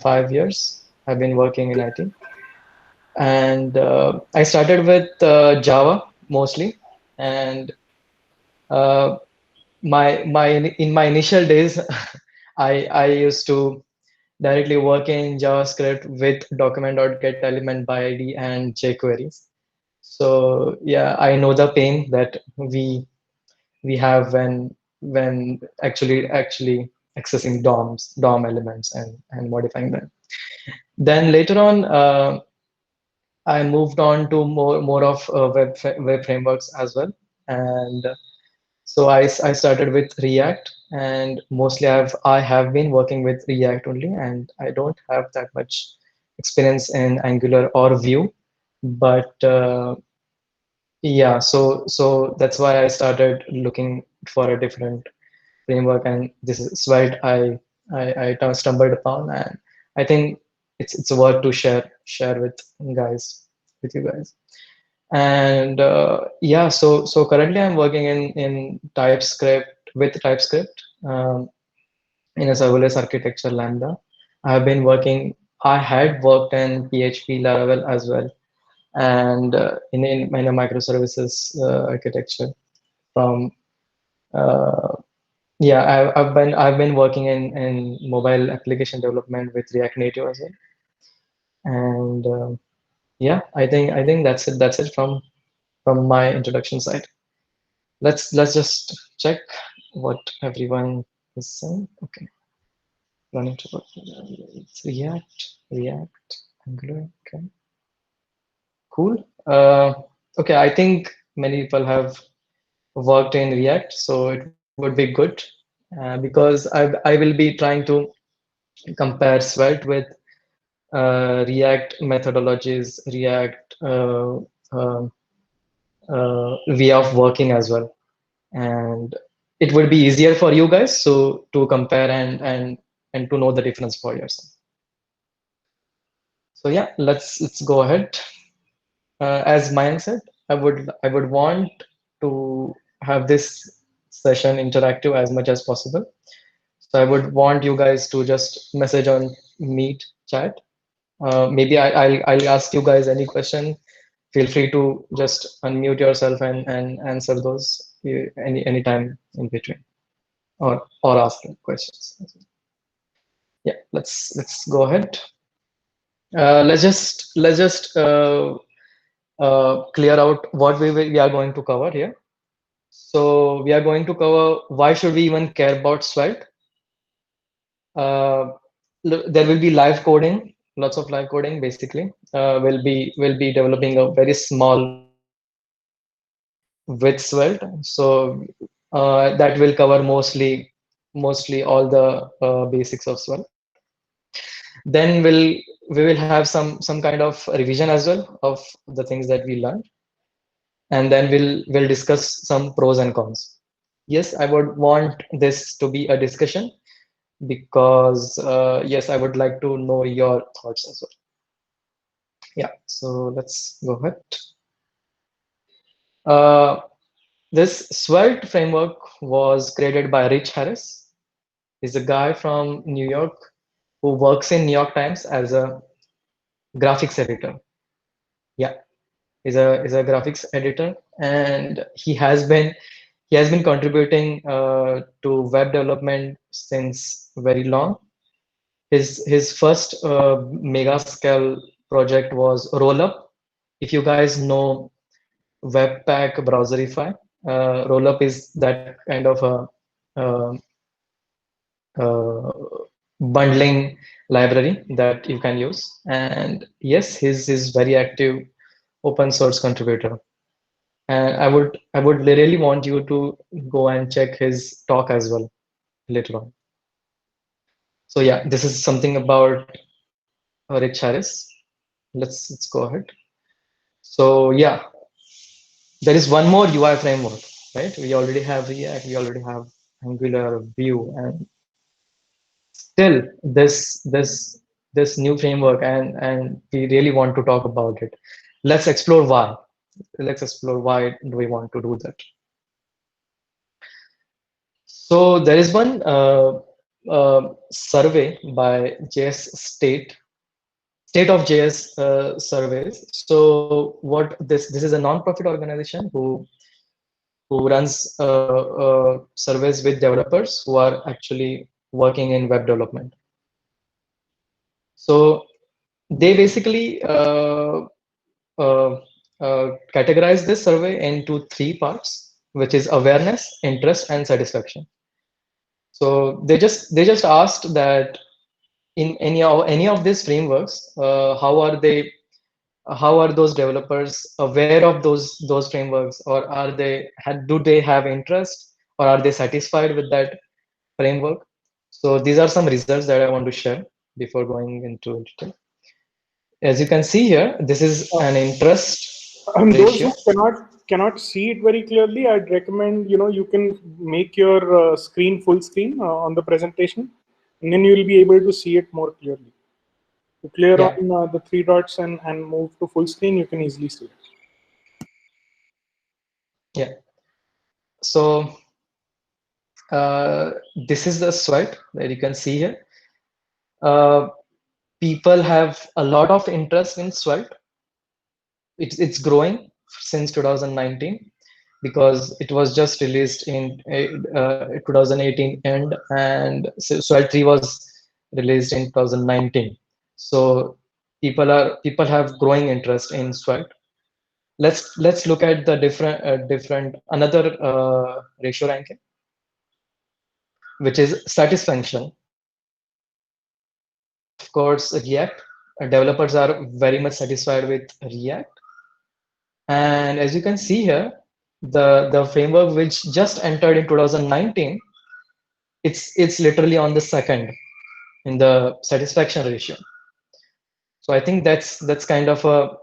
5 years. I've been working in IT, and I started with Java mostly, and uh, my in my initial days, I used to directly work in JavaScript with document.getElement by ID and jQueries. So yeah, I know the pain that we have when actually accessing DOM elements and modifying them. Then later on, I moved on to more of web frameworks as well, and so I started with React, and mostly I have been working with React only, and I don't have that much experience in Angular or Vue, but yeah, so that's why I started looking for a different framework, and this is what I stumbled upon, and I think it's worth to share with you guys. And yeah, so currently I'm working in TypeScript with TypeScript in a serverless architecture Lambda. I have been working. I had worked in PHP Laravel as well, and in a microservices architecture from uh, yeah, I've been working in mobile application development with React Native as well, and yeah, I think that's it from my introduction side. Let's just check what everyone is saying. Okay, running to what it's React, Angular. Okay, cool. Okay, I think many people have worked in React, so it would be good because I will be trying to compare Svelte with React methodologies, React way of working as well, and it would be easier for you guys so to compare and to know the difference for yourself. So yeah, let's go ahead. As Mayank said, I would want to have this session interactive as much as possible. So I would want you guys to just message on Meet chat. Maybe I'll ask you guys any question. Feel free to just unmute yourself and answer those any time in between, or ask questions. Yeah, let's go ahead. Let's just clear out what we are going to cover here. So we are going to cover why should we even care about Svelte. Uh, there will be live coding, lots of live coding. Basically, we'll be developing a very small with Svelte. So that will cover mostly all the basics of Svelte. Then we will have some kind of revision as well of the things that we learned, and then we'll discuss some pros and cons. Yes, I would want this to be a discussion because yes, I would like to know your thoughts as well. Yeah, so let's go ahead. Uh, this Svelte framework was created by Rich Harris. He's a guy from New York who works in New York Times as a graphics editor. Yeah, is a graphics editor, and he has been contributing to web development since very long. His first mega scale project was Rollup. If you guys know Webpack Browserify, Rollup is that kind of a, uh, bundling library that you can use. And yes, his is very active open source contributor. And I would really want you to go and check his talk as well later on. So yeah, this is something about Rich Harris. Let's go ahead. So yeah, there is one more UI framework, right? We already have React, we already have Angular, Vue, and still this new framework, and we really want to talk about it. Let's explore why. Let's explore why do we want to do that. So there is one. survey by JS State of JS surveys. So what this is a non-profit organization who runs surveys with developers who are actually working in web development. So they basically uh, categorize this survey into three parts, which is awareness, interest, and satisfaction. So they just asked that in any of these frameworks, how are those developers aware of those frameworks, or do they have interest, or are they satisfied with that framework? So these are some results that I want to share before going into detail. As you can see here, this is Uh, an interest those ratio. who cannot see it very clearly, I'd recommend you can make your screen full screen on the presentation, and then you'll be able to see it more clearly. To clear Yeah, on the three dots and move to full screen, you can easily see it. yeah. So uh, this is the sweat that you can see here. Uh, People have a lot of interest in Svelte. It's growing since 2019 because it was just released in 2018 end, and Svelte 3 was released in 2019. So people have growing interest in Svelte. Let's look at the different another ratio ranking, which is satisfaction. Of course, React. Developers are very much satisfied with React. And as you can see here, the framework which just entered in 2019, it's literally on the second in the satisfaction ratio. So I think that's kind of a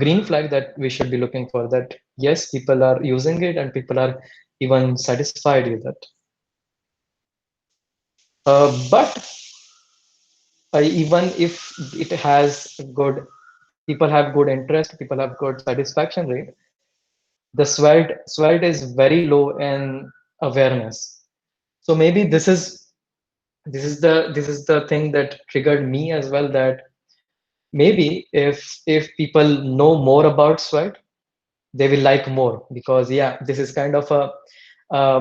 green flag that we should be looking for. That yes, people are using it and people are even satisfied with it. But even if it has good, people have good interest, people have good satisfaction rate, the Svelte is very low in awareness. So maybe this is the thing that triggered me as well, that maybe if people know more about Svelte, they will like more. Because yeah, this is kind of a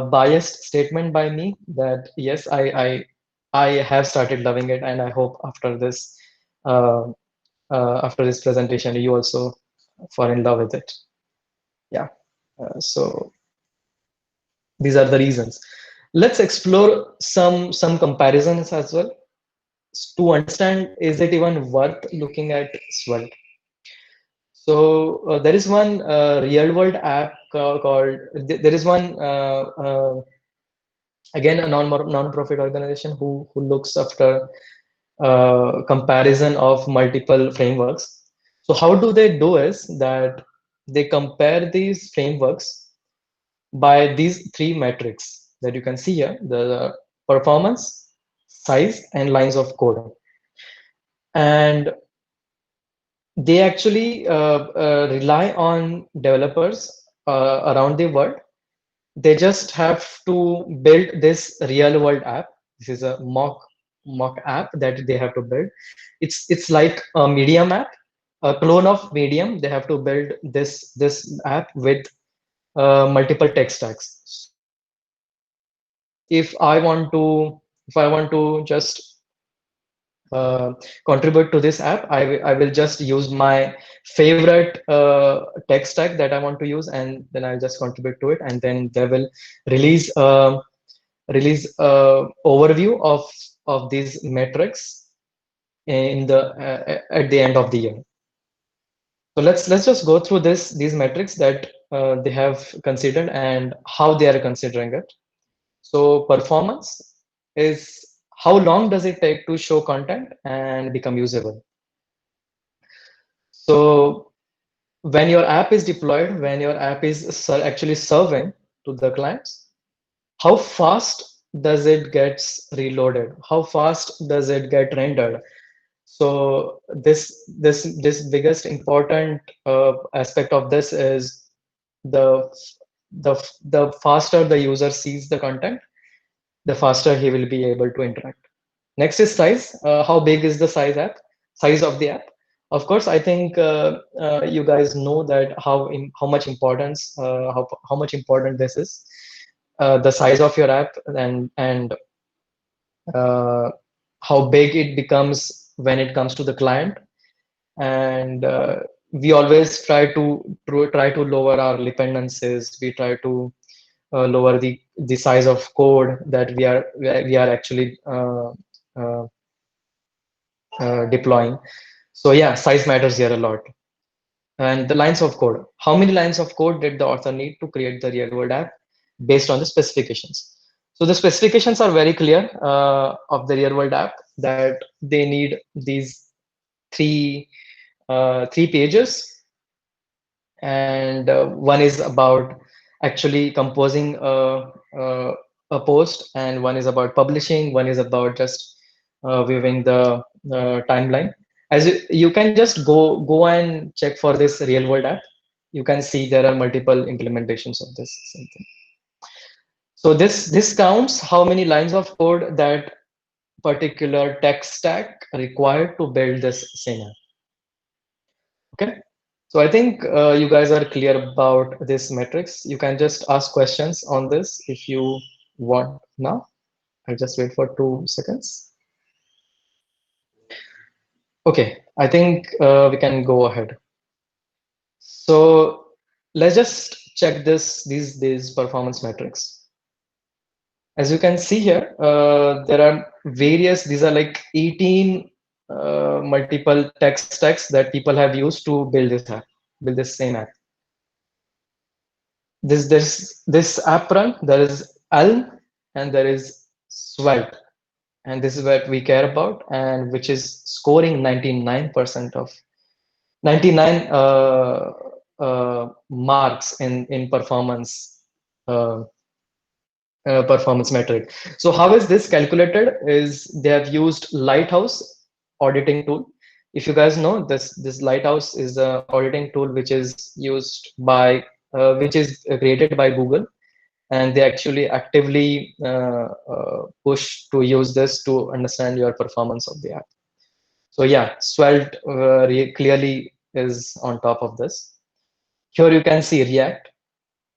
biased statement by me, that yes, I have started loving it, and I hope uh, after this presentation you also fall in love with it. Yeah. So these are the reasons. Let's explore some comparisons as well to understand, is it even worth looking at Svelte. So there is one real world app called, there is one again a non-profit organization who looks after comparison of multiple frameworks. So how do they do is that they compare these frameworks by these three metrics that you can see here: the performance, size, and lines of code. And they actually rely on developers around the world. They just have to build this real world app. This is a mock app that they have to build. It's like a Medium app, a clone of Medium. They have to build this app with multiple tech stacks. So if I want to just uh, contribute to this app, I will just use my favorite tech stack that I want to use, and then I'll just contribute to it, and then they will release overview of these metrics in the at the end of the year. So let's just go through these metrics that they have considered and how they are considering it. So performance is how long does it take to show content and become usable. So when your app is deployed, when your app is actually serving to the clients, how fast does it gets reloaded? How fast does it get rendered? So this biggest important aspect of this is the the faster the user sees the content, the faster he will be able to interact. Next is size. How big is the size of the app? Of course, I think you guys know that how much importance how much important this is. The size of your app and uh, how big it becomes when it comes to the client. And we always try to lower our dependencies. We try to lower the size of code that we are actually uh, deploying. So yeah, size matters here a lot. And the lines of code. How many lines of code did the author need to create the real world app based on the specifications? So the specifications are very clear of the real world app, that they need these three three pages, and one is about actually composing a post, and one is about publishing, one is about just viewing the timeline. As you can just go and check for this real world app, you can see there are multiple implementations of this same thing. So this counts how many lines of code that particular tech stack required to build this same app. Okay. So I think you guys are clear about this metrics. You can just ask questions on this if you want now. I'll just wait for 2 seconds. Okay, I think we can go ahead. So let's just check these performance metrics. As you can see here, there are various. These are like 18 multiple tech stacks that people have used to build this same app. This app run, there is Elm and there is Svelte, and this is what we care about, and which is scoring 99% of 99 marks in uh, performance metric. So how is this calculated? Is they have used Lighthouse auditing tool. If you guys know, this Lighthouse is a auditing tool which is used by which is created by Google, and they actually actively push to use this to understand your performance of the app. So yeah, Svelte clearly is on top of this. Here you can see React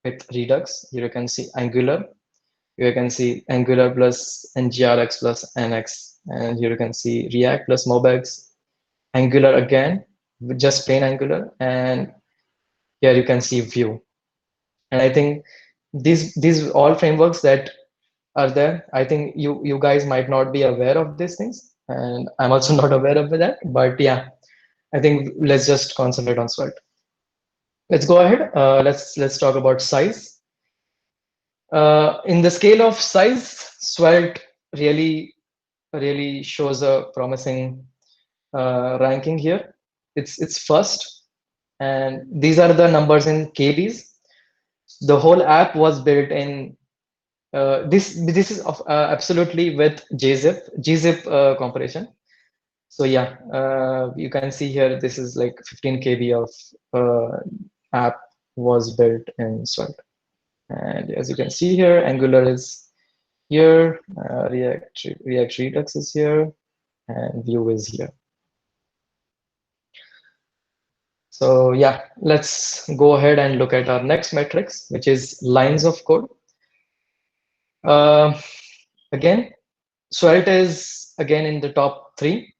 with Redux. Here you can see Angular. Here you can see Angular plus NGRX plus NX. And here you can see React plus MobX, Angular again, with just plain Angular. And here you can see Vue. And I think these all frameworks that are there. I think you guys might not be aware of these things, and I'm also not aware of that. But yeah, I think let's just concentrate on Svelte. Let's go ahead. Let's talk about size. In the scale of size, Svelte really shows a promising ranking here. It's first, and these are the numbers in KBs. The whole app was built in this is absolutely with gzip compression. So yeah, you can see here this is like 15 KB of app was built in Svelte. And as you can see here, Angular is here, React Redux is here, and Vue is here. So yeah, let's go ahead and look at our next metrics, which is lines of code. Uh, Again, Svelte is again in the top 3.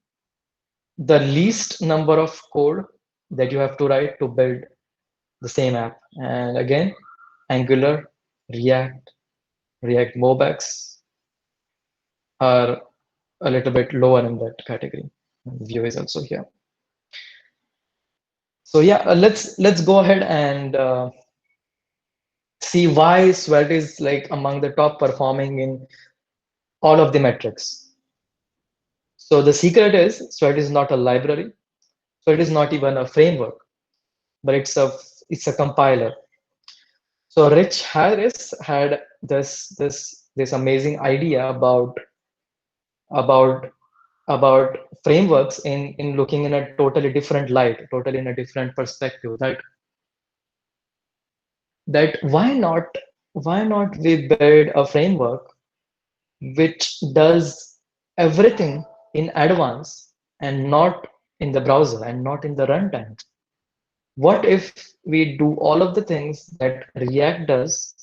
The least number of code that you have to write to build the same app. And again, Angular, React MobX are a little bit lower in that category. Vue is also here. So yeah, let's go ahead and see why Svelte is like among the top performing in all of the metrics. So the secret is Svelte is not a library. Svelte is not even a framework, but it's a compiler. So Rich Harris had this amazing idea about about frameworks in looking in a totally different light, totally in a different perspective. That why not we build a framework which does everything in advance and not in the browser and not in the runtime. What if we do all of the things that React does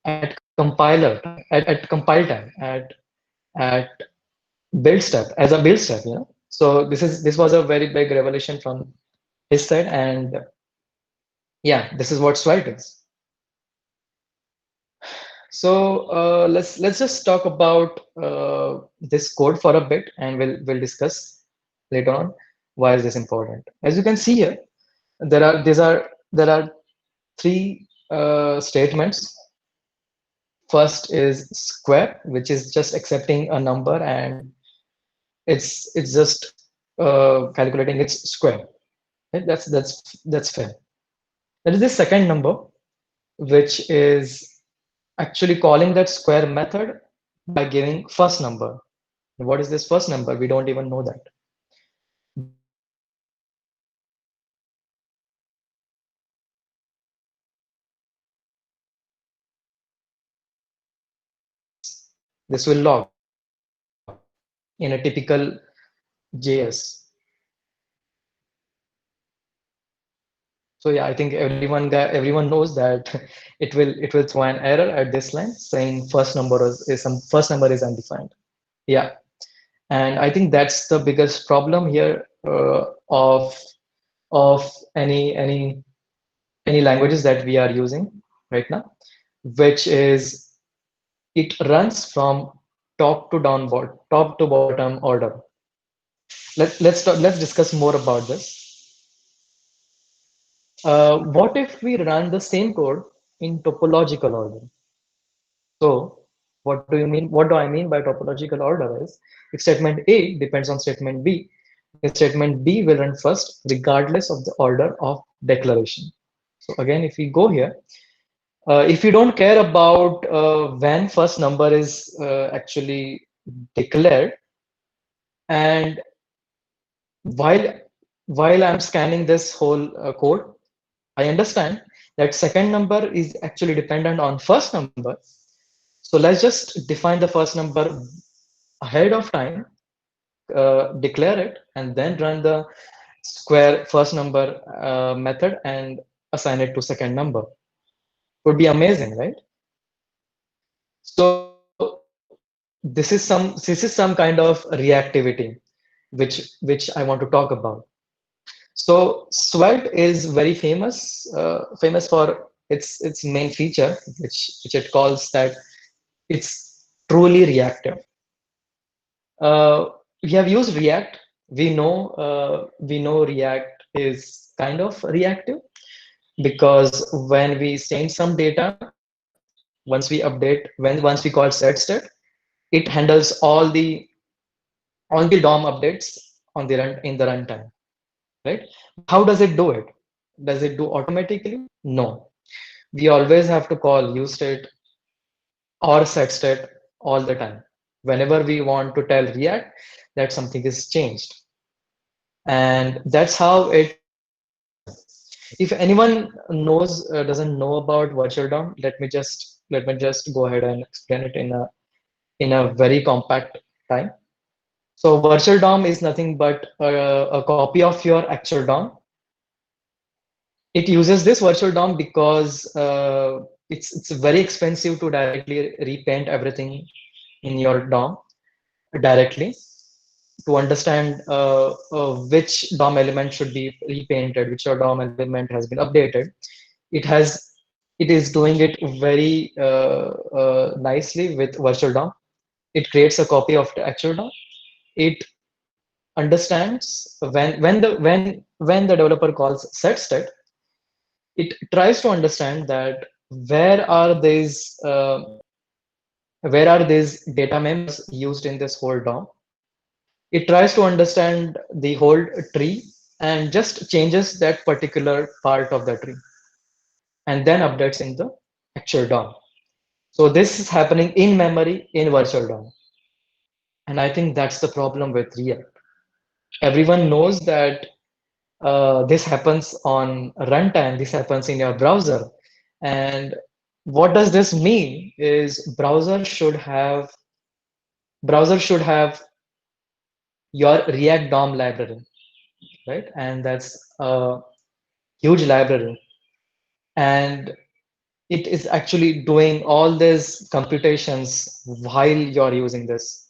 at compiler time, at compile time, at build step as a build step, you know? So this was a very big revelation from his side, and yeah, this is what Svelte is. So let's just talk about this code for a bit, and we'll discuss later on why is this important. As you can see here, there are three statements. First is square, which is just accepting a number, and it's just calculating its square. Okay, that's fair. There is the second number, which is actually calling that square method by giving first number. What is this first number? We don't even know that. This will log in a typical JS. So yeah, I think everyone knows that it will throw an error at this line saying first number is undefined. Yeah, and I think that's the biggest problem here of any languages that we are using right now, which is it runs from top to bottom order. Let's discuss more about this. What if we run the same code in topological order? So what do you mean? What do I mean by topological order is if statement A depends on statement B, then statement B will run first regardless of the order of declaration. So again, if we go here, if you don't care about when first number is actually declared, and while I'm scanning this whole code, I understand that second number is actually dependent on first number. So let's just define the first number ahead of time, declare it, and then run the square first number method and assign it to second number. Would be amazing, right? So this is some kind of reactivity which I want to talk about. So Svelte is very famous for its main feature, which it calls that it's truly reactive. We have used React. We know React is kind of reactive because when we change some data, once we update, once we call set state, it handles all the DOM updates on the run in the runtime, right? How does it do it? Does it do automatically? No. We always have to call useState or setState all the time. Whenever we want to tell React that something is changed. And that's how it runs. If anyone doesn't know about virtual DOM, let me just go ahead and explain it in a very compact time. So virtual DOM is nothing but a copy of your actual DOM. It uses this virtual DOM because it's very expensive to directly repaint everything in your DOM directly. To understand which DOM element should be repainted, which DOM element has been updated, it is doing it very nicely with virtual DOM. It creates a copy of the actual DOM. It understands when the developer calls set state, it tries to understand that where are these data members used in this whole DOM. It tries to understand the whole tree and just changes that particular part of the tree and then updates in the actual DOM. So this is happening in memory in virtual DOM. And I think that's the problem with React. Everyone knows that this happens on runtime, this happens in your browser. And What does this mean is browser should have your React DOM library, right? And that's a huge library. And it is actually doing all these computations while you're using this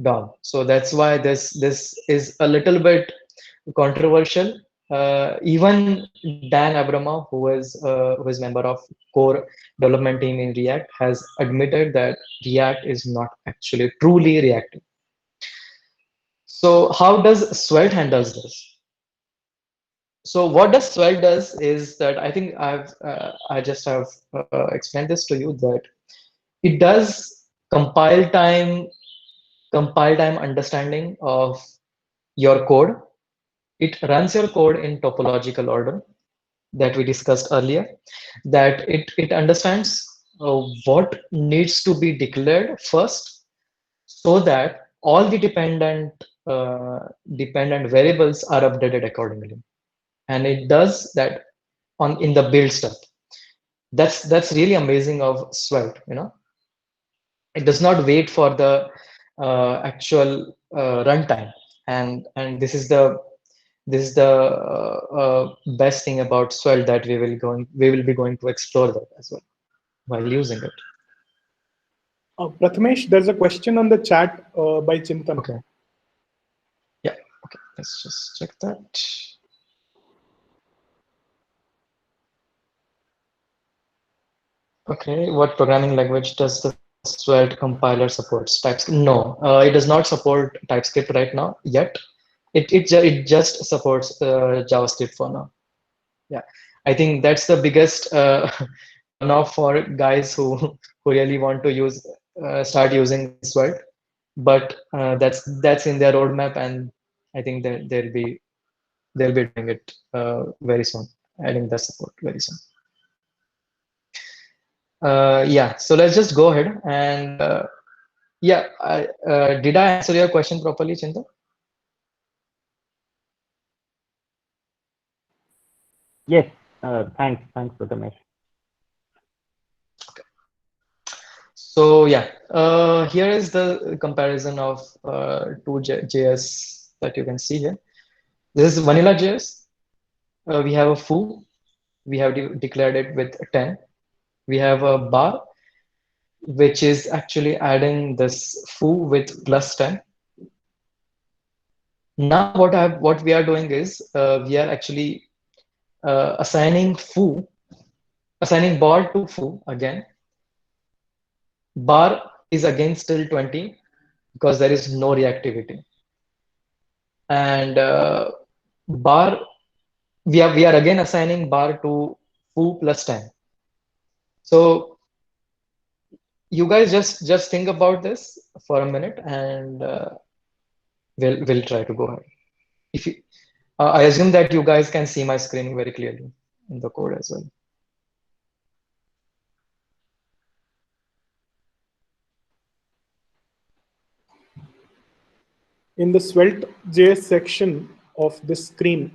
DOM. So that's why this is a little bit controversial. Even Dan Abramov, who is member of core development team in React, has admitted that React is not actually truly reactive. So how does Svelte handles this? So what does Svelte does is that I just have explained this to you that it does compile time compile time understanding of your code. It runs your code in topological order that we discussed earlier, that it understands what needs to be declared first so that all the dependent variables are updated accordingly. And it does that on in the build step. That's really amazing of Svelte, you know. It does not wait for the actual runtime, and this is the best thing about Svelte that we will be going to explore that as well while using it. Prathamesh, there's a question on the chat by Chintan. Okay. Yeah. Okay. Let's just check that. Okay. What programming language does the Svelte compiler supports? TypeScript? No, it does not support TypeScript right now yet. It just supports JavaScript for now. Yeah, I think that's the biggest turn-off for guys who really want to start using Svelte. But that's in their roadmap, and I think that they'll be doing it very soon, adding the support very soon. Yeah, so let's just go ahead and yeah, did I answer your question properly, Chinta? Yes, thanks, Prathamesh. So yeah, here is the comparison of two JS that you can see here. This is vanilla JS. We have a foo. We have declared it with 10. We have a bar, which is actually adding this foo with plus 10. Now what we are doing is we are actually assigning bar to foo again. Bar is again still 20 because there is no reactivity. And bar we are again assigning bar to foo plus 10. So you guys just think about this for a minute, and we'll try to go ahead. If you, I assume that you guys can see my screen very clearly in the code as well. In the Svelte JS section of this screen,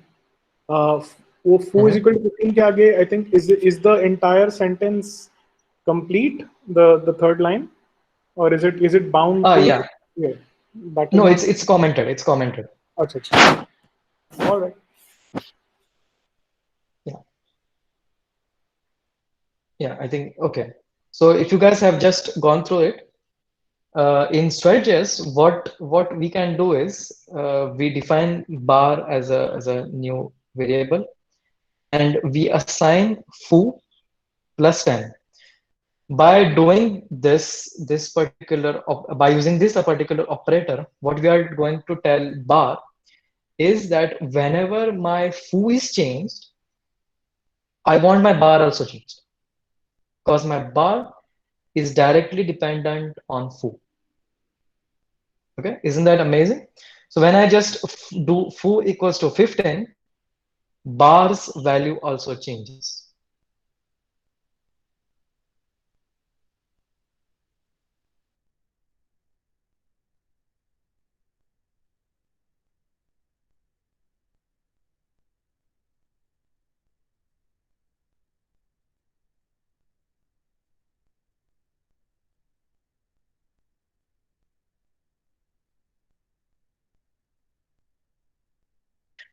वो foo is equal to 15 के आगे, I think is the entire sentence complete, the third line, or is it bound to? Yeah. Yeah, that No, is it's commented. It's commented. अच्छा. All right. Yeah. Yeah, I think okay. So if you guys have just gone through it, in Svelte.js, what we can do is we define bar as a new variable, and we assign foo plus 10. By doing this particular by using this a particular operator, what we are going to tell bar is that whenever my foo is changed, I want my bar also changed because my bar is directly dependent on foo. Okay, isn't that amazing? So when I just do foo equals to 15, bar's value also changes.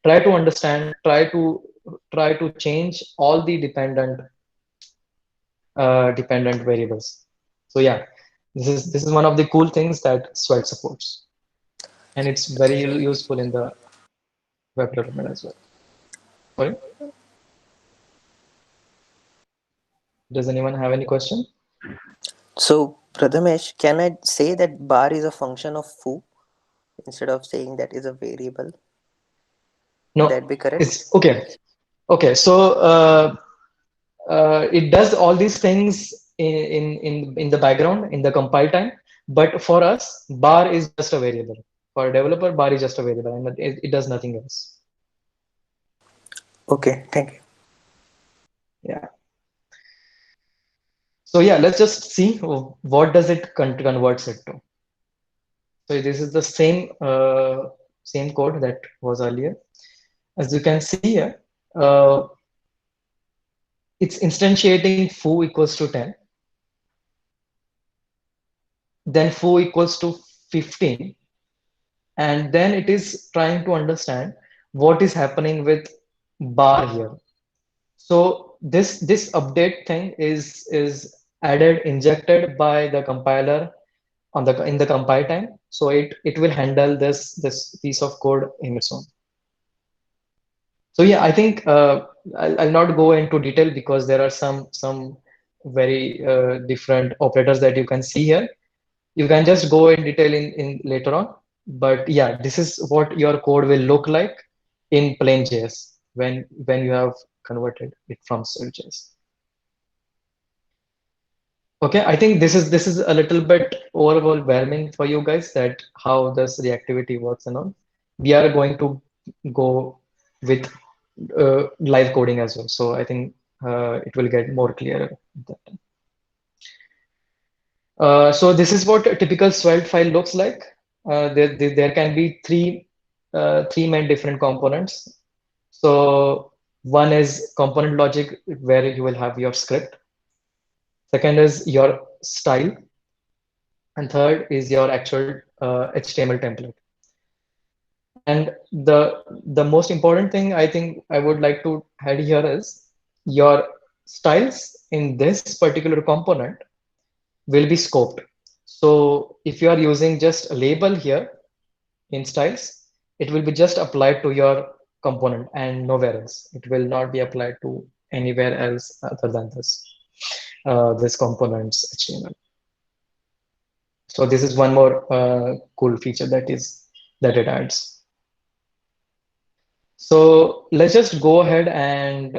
try to understand, try to change all the dependent variables. So yeah, this is one of the cool things that Svelte supports, and it's very useful in the web development as well. Sorry, does anyone have any question? So, Prathamesh, can I say that bar is a function of foo instead of saying that is a variable? Would that No, be correct? it's okay. Okay, so it does all these things in the background in the compile time, but for us, bar is just a variable. For a developer, bar is just a variable, and it does nothing else. Okay, thank you. Yeah. So yeah, let's just see what does it converts it to. So this is the same code that was earlier. As you can see here, uh, it's instantiating foo equals to 10, then foo equals to 15, and then it is trying to understand what is happening with bar here. So this update thing is added, injected by the compiler on the in the compile time. So it will handle this piece of code in its own. So yeah, I think I'll not go into detail because there are some very different operators that you can see here. You can just go in detail in later on. But yeah, this is what your code will look like in plain.js when you have converted it from Svelte.js. Okay, I think this is a little bit overwhelming for you guys that how this reactivity works and all. We are going to go with live coding as well. So I think it will get more clearer at that time. So this is what a typical Svelte file looks like. There can be three main different components. So one is component logic where you will have your script. Second is your style, and third is your actual HTML template. And the most important thing I think I would like to add here is your styles in this particular component will be scoped. So if you are using just a label here in styles, it will be just applied to your component and nowhere else. It will not be applied to anywhere else other than this component's HTML. So this is one more cool feature that it adds. So let's just go ahead and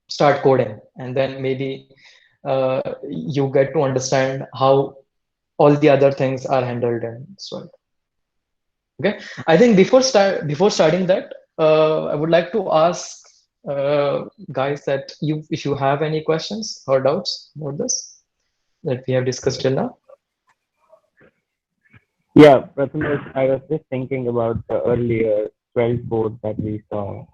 start coding, and then maybe you get to understand how all the other things are handled in Svelte. Okay, I think before starting that, I would like to ask guys that if you have any questions or doubts about this that we have discussed till now. Yeah, Prathamesh, I was just thinking about the earlier 12 code that we saw.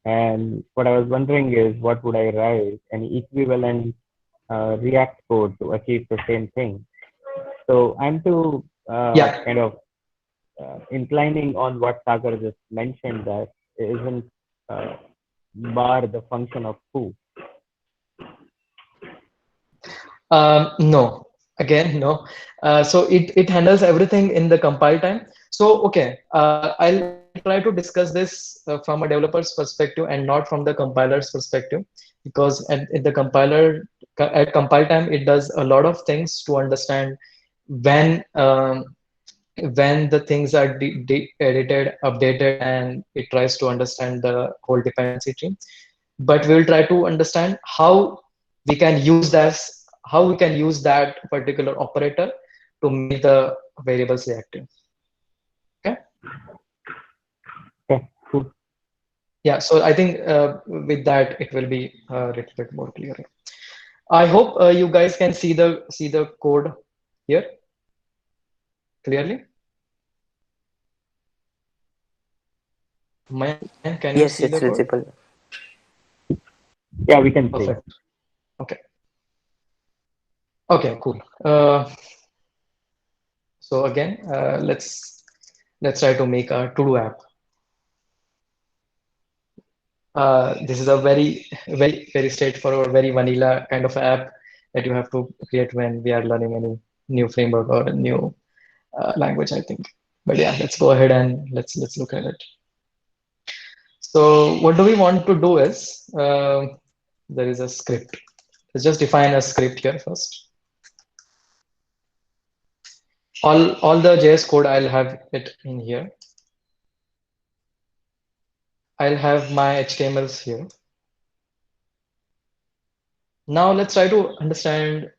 And what I was wondering is what would I write an equivalent React code to achieve the same thing? So I'm too Yeah. kind of inclining on what Sagar just mentioned, that isn't bar the function of foo. No, again, no. So it handles everything in the compile time. So okay, I'll try to discuss this from a developer's perspective and not from the compiler's perspective, because at the compiler at compile time it does a lot of things to understand when when the things are edited, updated, and it tries to understand the whole dependency tree. But we will try to understand we can use that how we can use that particular operator to make the variables reactive. Okay. Okay, cool. Yeah. So I think with that it will be a little bit more clear. I hope you guys can see the code here clearly. Mayank, can you Yes, see it's the code? visible. Yeah, we can see. Perfect. Okay. Okay. Cool. So again, let's try to make a to-do app. This is a very straightforward, very vanilla kind of app that you have to create when we are learning any new framework or a new language, I think. But yeah, let's go ahead and let's look at it. So what do we want to do is there is a script. Let's just define a script here first. All the JS code, I'll have it in here. I'll have my HTMLs here. Now let's try to understand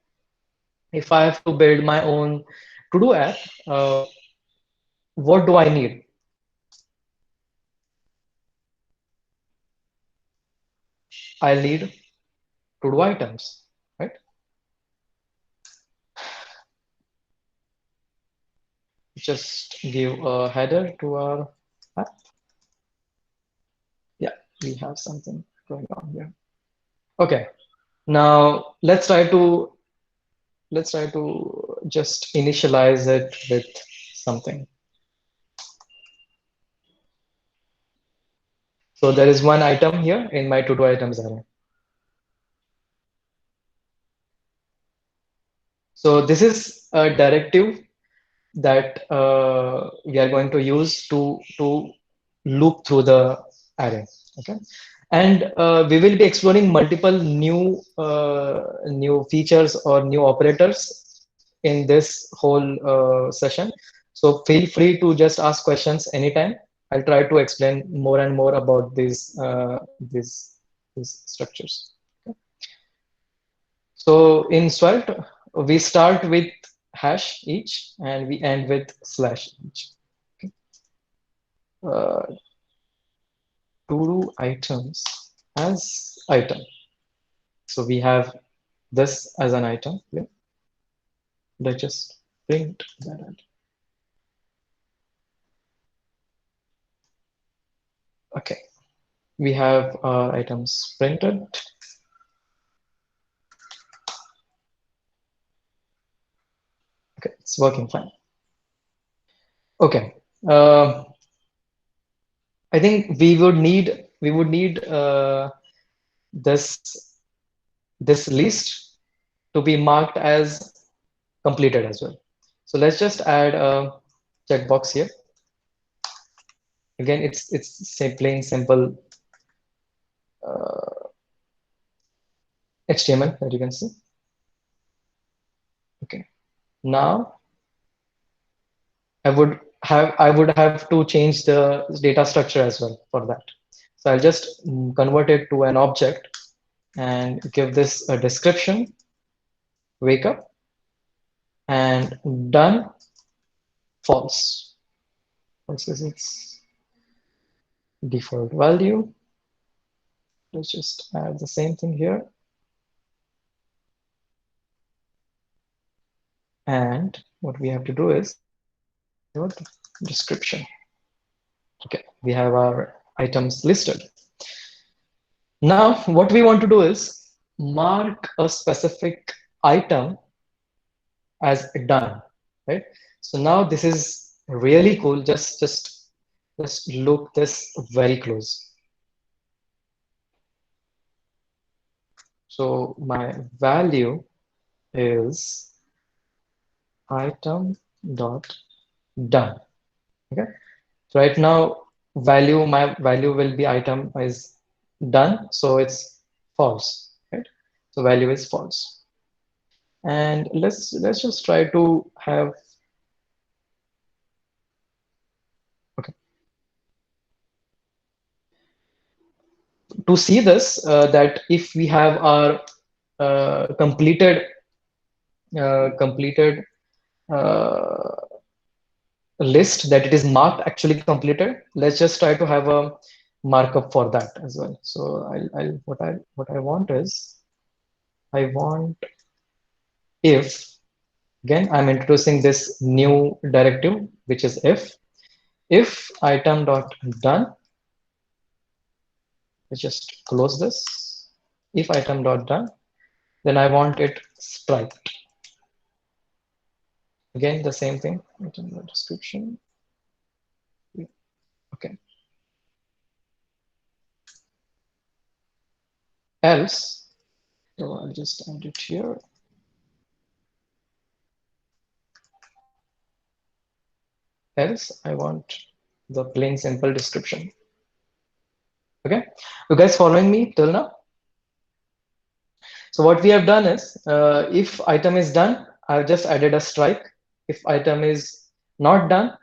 if I have to build my own to-do app, what do I need? I'll need to-do items, right? Just give a header to our app. Yeah, we have something going on here. Okay, now let's try to just initialize it with something. So there is one item here in my to-do items array. So this is a directive that we are going to use to loop through the array. Okay, and we will be exploring multiple new features or new operators in this whole session. So feel free to just ask questions anytime. I'll try to explain more and more about these structures. Okay. So in Svelte, we start with hash each and we end with slash each. Okay. To-do items as item. So we have this as an item. Yeah. Let's just print that out. Okay. We have our items printed. Okay, it's working fine. Okay. I think we would need this list to be marked as completed as well. So let's just add a checkbox here. Again, it's plain simple HTML that you can see. Okay. Now I would have to change the data structure as well for that. So I'll just convert it to an object and give this a description, wake up, and done, false. This is its default value. Let's just add the same thing here. And what we have to do is description. Okay, we have our items listed. Now, what we want to do is mark a specific item as done, right? So now this is really cool. Just look this very close. So my value is item dot done. Okay. So right now my value will be item is done. So it's false, right? So value is false. And let's just try to have, okay. To see this, that if we have our completed uh, list that it is marked actually completed, let's just try to have a markup for that as well. So what I want is I want if, again I'm introducing this new directive which is if item dot done, let's just close this. If item dot done, then I want it striped. Again the same thing, item dot description. Okay. else, so I'll just add it here. Else, I want the plain simple description. Okay, you guys following me till now? So what we have done is, if item is done, I've just added a strike. If item is not done,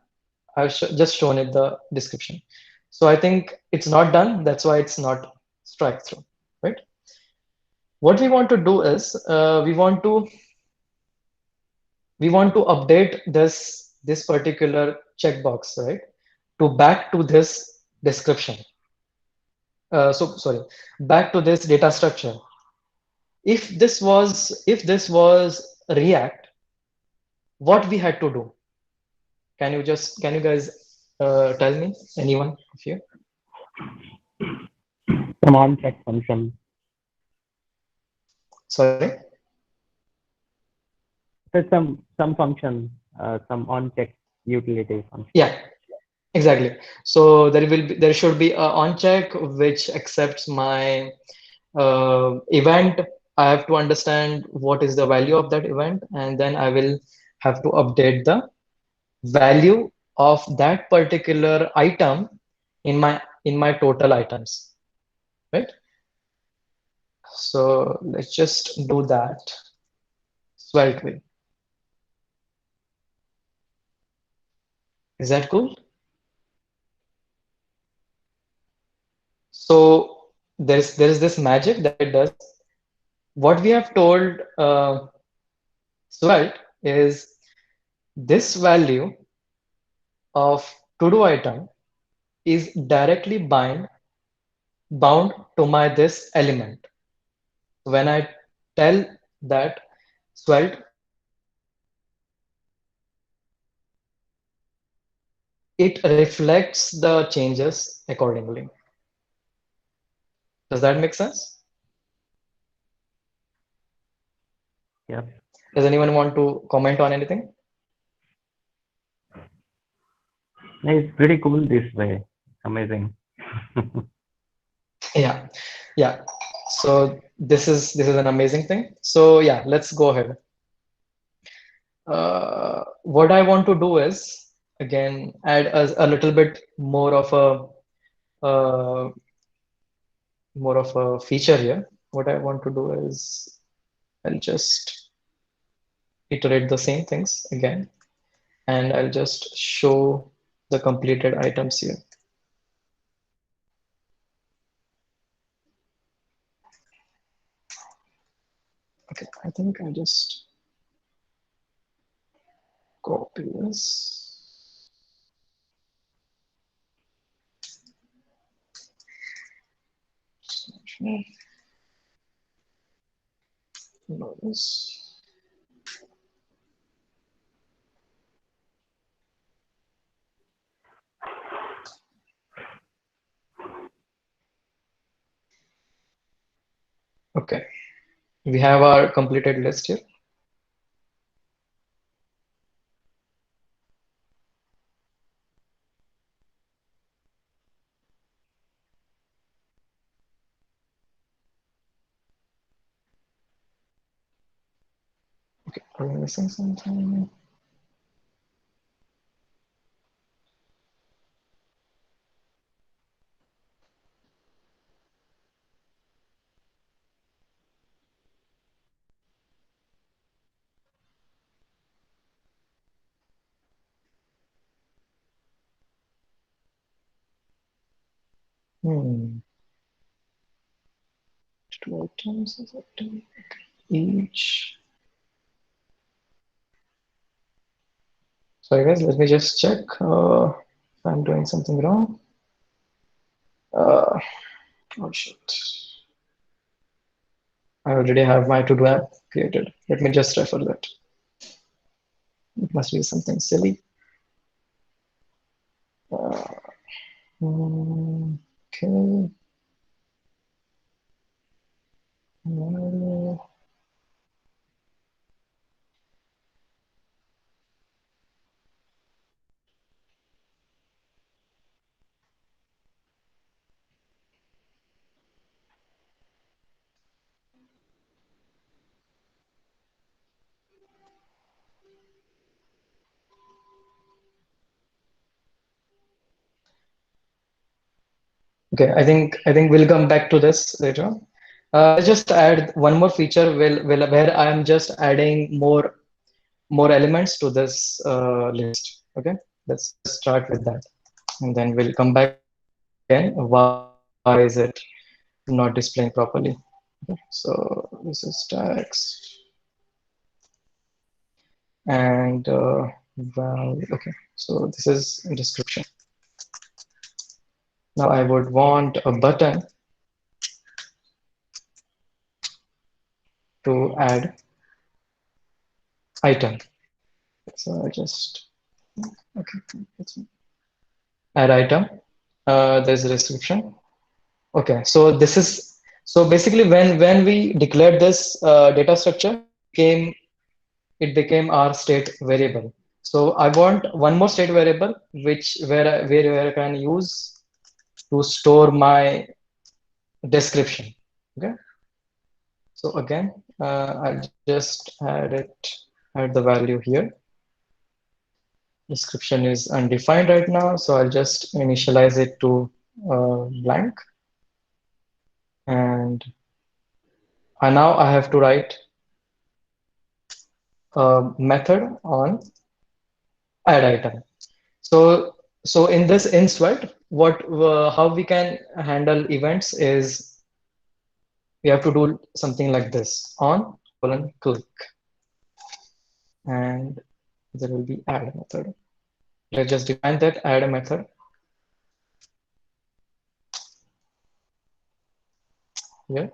I've just shown it the description. So I think it's not done. That's why it's not strike through, right? What we want to do is, we want to update this particular checkbox, right? To back to this description. So sorry, back to this data structure. If this was React, what we had to do? Can you guys tell me? Anyone of you? Some on check function. Sorry. So some function, some on check utility function. Yeah, exactly. So there should be a on check which accepts my event. I have to understand what is the value of that event, and then I will have to update the value of that particular item in my total items, right? So let's just do that Svelte way. Is that cool? So there is this magic that it does. What we have told Svelte is this value of to-do item is directly bound to my this element. When I tell that Svelte, it reflects the changes accordingly. Does that make sense? Yeah. Does anyone want to comment on anything? It's pretty cool this way. Amazing. Yeah, yeah. So this is an amazing thing. So yeah, let's go ahead. What I want to do is again add a little bit more of a feature here. What I want to do is I'll just iterate the same things again, and I'll just show the completed items here. Okay, I think I just copy this. No, this. Okay, we have our completed list here. Okay, are we missing something? Hmm. Two items is item each. Sorry guys, let me just check if I'm doing something wrong. Oh shit. I already have my to-do app created. Let me just refer that. It must be something silly. Uh, okay. Okay, I think we'll come back to this later on. Let's just add one more feature where I am just adding more elements to this list. Okay, let's start with that, and then we'll come back again. Why is it not displaying properly? Okay, so this is text and value. Okay, so this is description. Now I would want a button to add item. So I just okay, that's add item. There's a description. Okay, so this is so basically when we declared this data structure, it became our state variable. So I want one more state variable which where I can use to store my description. Okay, so again, I'll just add the value here. Description is undefined right now, so I'll just initialize it to blank. And now I have to write a method on add item. So in this in Svelte, how we can handle events is we have to do something like this: on colon click, and there will be add method. Let's just define that add a method here.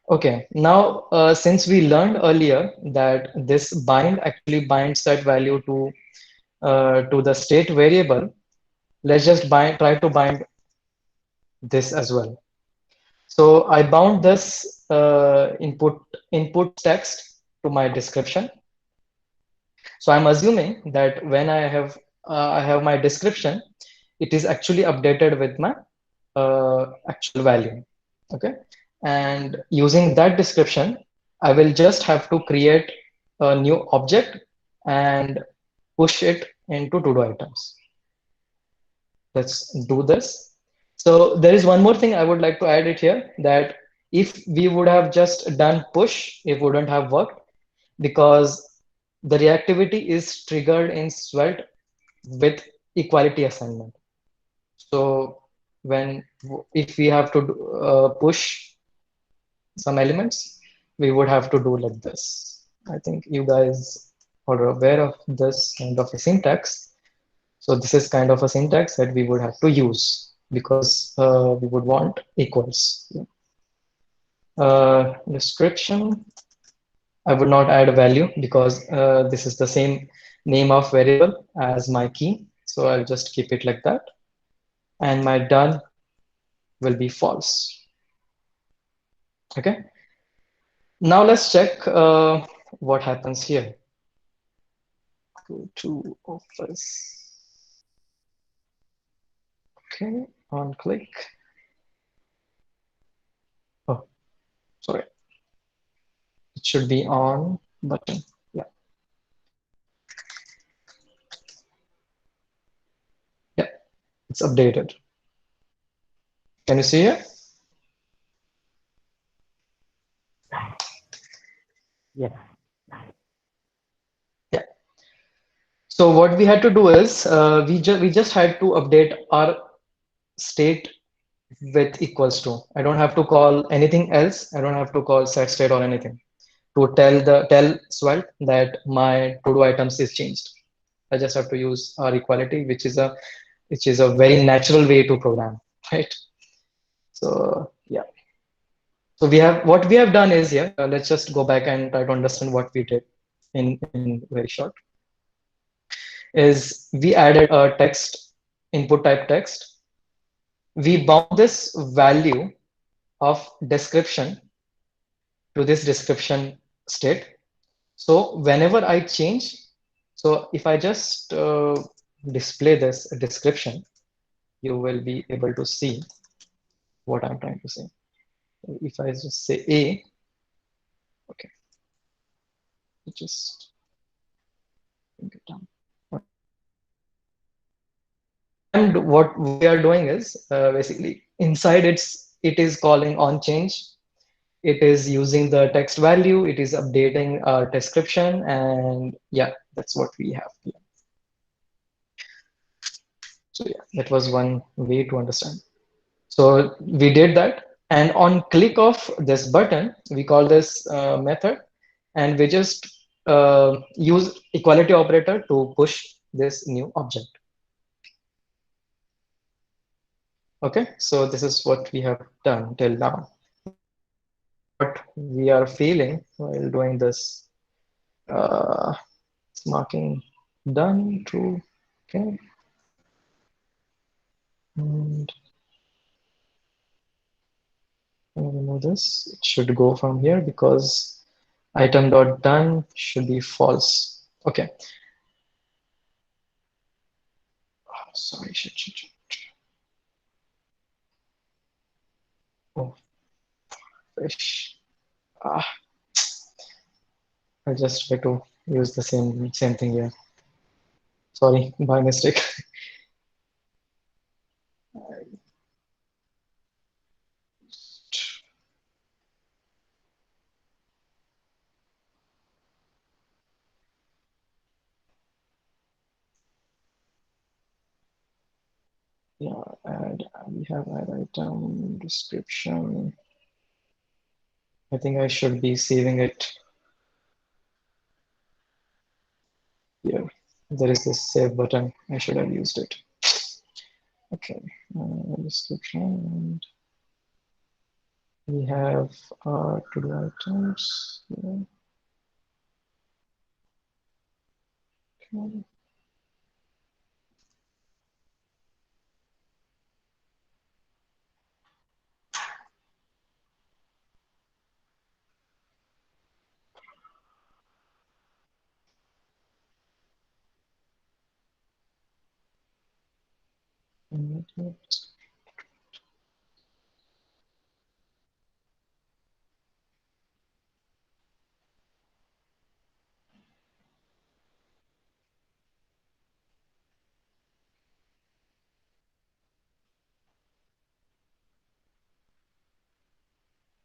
Okay, now since we learned earlier that this bind actually binds that value to the state variable, let's just try to bind this as well. So I bound this input text to my description. So I'm assuming that when I have my description, it is actually updated with my actual value. Okay, and using that description, I will just have to create a new object and push it into to-do items. Let's do this. So there is one more thing I would like to add it here, that if we would have just done push, it wouldn't have worked because the reactivity is triggered in Svelte with equality assignment. So if we have to push some elements, we would have to do like this. I think you guys are aware of this kind of a syntax. So this is kind of a syntax that we would have to use because we would want equals. Description, I would not add a value because this is the same name of variable as my key. So I'll just keep it like that. And my done will be false. Okay. Now let's check what happens here. Go to Office. Okay, on click. Oh, sorry. It should be on button. Yeah. Yeah, it's updated. Can you see it? Yeah. Yeah. So what we had to do is we just had to update our state with equals to. I don't have to call anything else. I don't have to call set state or anything to tell Svelte that my to-do items is changed. I just have to use our equality, which is a very natural way to program, right? So yeah. So what we have done is here. Let's just go back and try to understand what we did in very short. Is we added a text input type text. We bound this value of description to this description state. So whenever I change, so if I just display this description, you will be able to see what I'm trying to say. If I just say A, okay, just bring it down. and what we are doing is basically inside it is calling on change. It is using the text value. It is updating our description, and yeah, that's what we have here. So yeah, that was one way to understand. So we did that, and on click of this button, we call this method, and we just use equality operator to push this new object. Okay, so this is what we have done till now. What we are feeling while doing this marking done, true, okay, and I'm gonna remove this. It should go from here because item dot done should be false. Okay. Oh, sorry, shit. Oh, fish. Ah, I just try to use the same thing here. Sorry, by mistake. Yeah, and we have add item description. I think I should be saving it here. There is this save button. I should have used it. Okay, description. And we have to-do items here. Okay.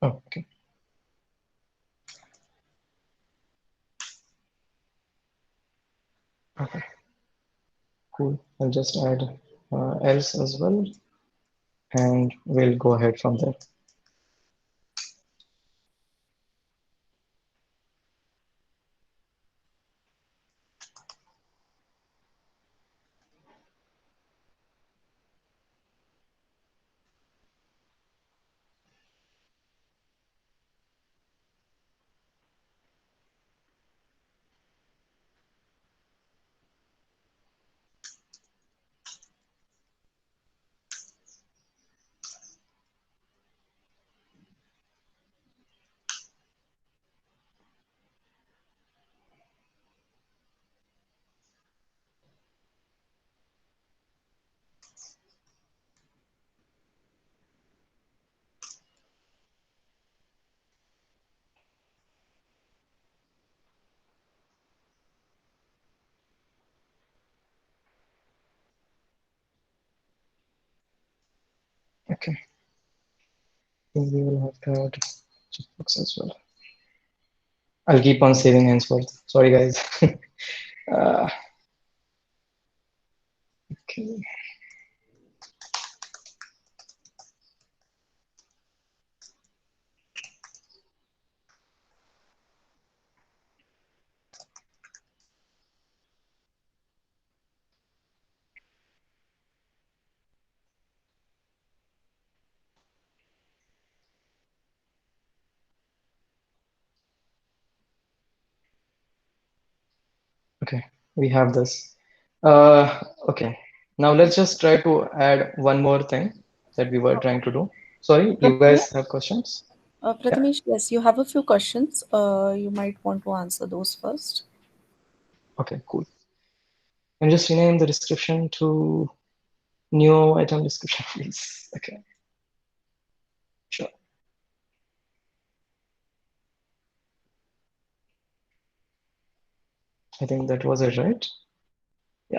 Okay. Okay. Cool. I'll just add else as well, and we'll go ahead from there. Okay. I think we will have to add checkbox as well. I'll keep on saving henceforth. Sorry, guys. Okay. Okay, we have this. Okay, now let's just try to add one more thing that we were trying to do. Sorry, you guys Prathamesh, have questions? Yeah. Prathamesh, yes, you have a few questions. You might want to answer those first. Okay, cool. And just rename the description to new item description, please. Okay, sure. I think that was it, right? Yeah.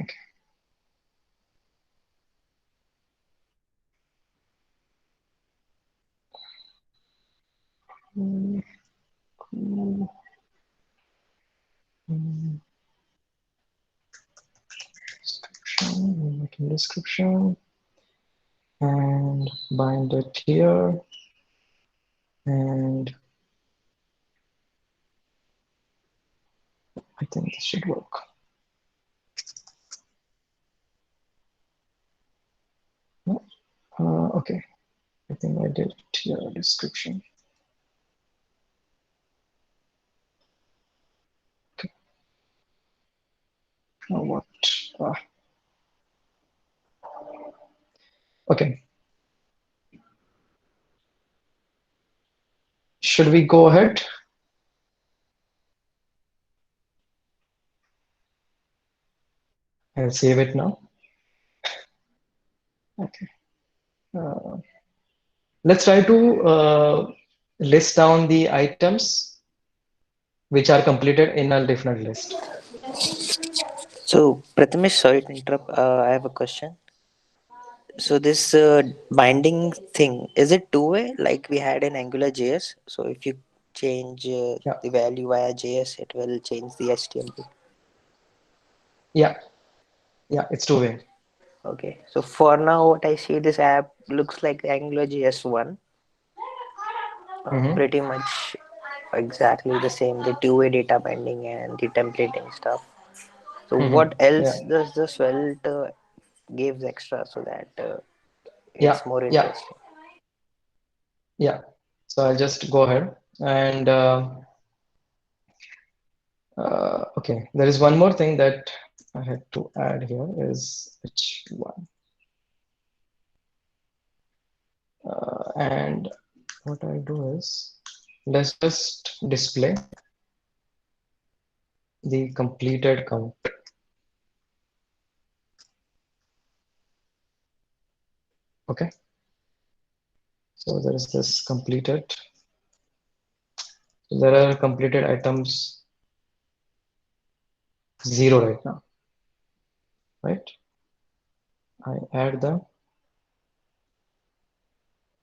Okay. Mm, mm, mm, description, and bind it here, and I think this should work. No? Okay, I think I did it here, description. Okay, now what? Ah, okay, should we go ahead? I'll save it now. Okay. Uh, let's try to list down the items which are completed in a different list. So, Prathamesh, sorry to interrupt. I have a question. So, this binding thing, is it two-way like we had in Angular JS? So, if you change Yeah, the value via JS, it will change the HTML. yeah, yeah, it's two-way. Okay. So, for now, what I see, this app looks like Angular JS 1. Mm-hmm. Pretty much exactly the same, the two-way data binding and the templating stuff. So, Mm-hmm. what else Yeah, does the Svelte gives extra so that yeah, it's more yeah, interesting? yeah. So I'll just go ahead and okay, there is one more thing that I had to add here is H1. And what I do is let's just display the completed count. Okay, so there is this completed. So there are completed items 0 right now, right? I add them.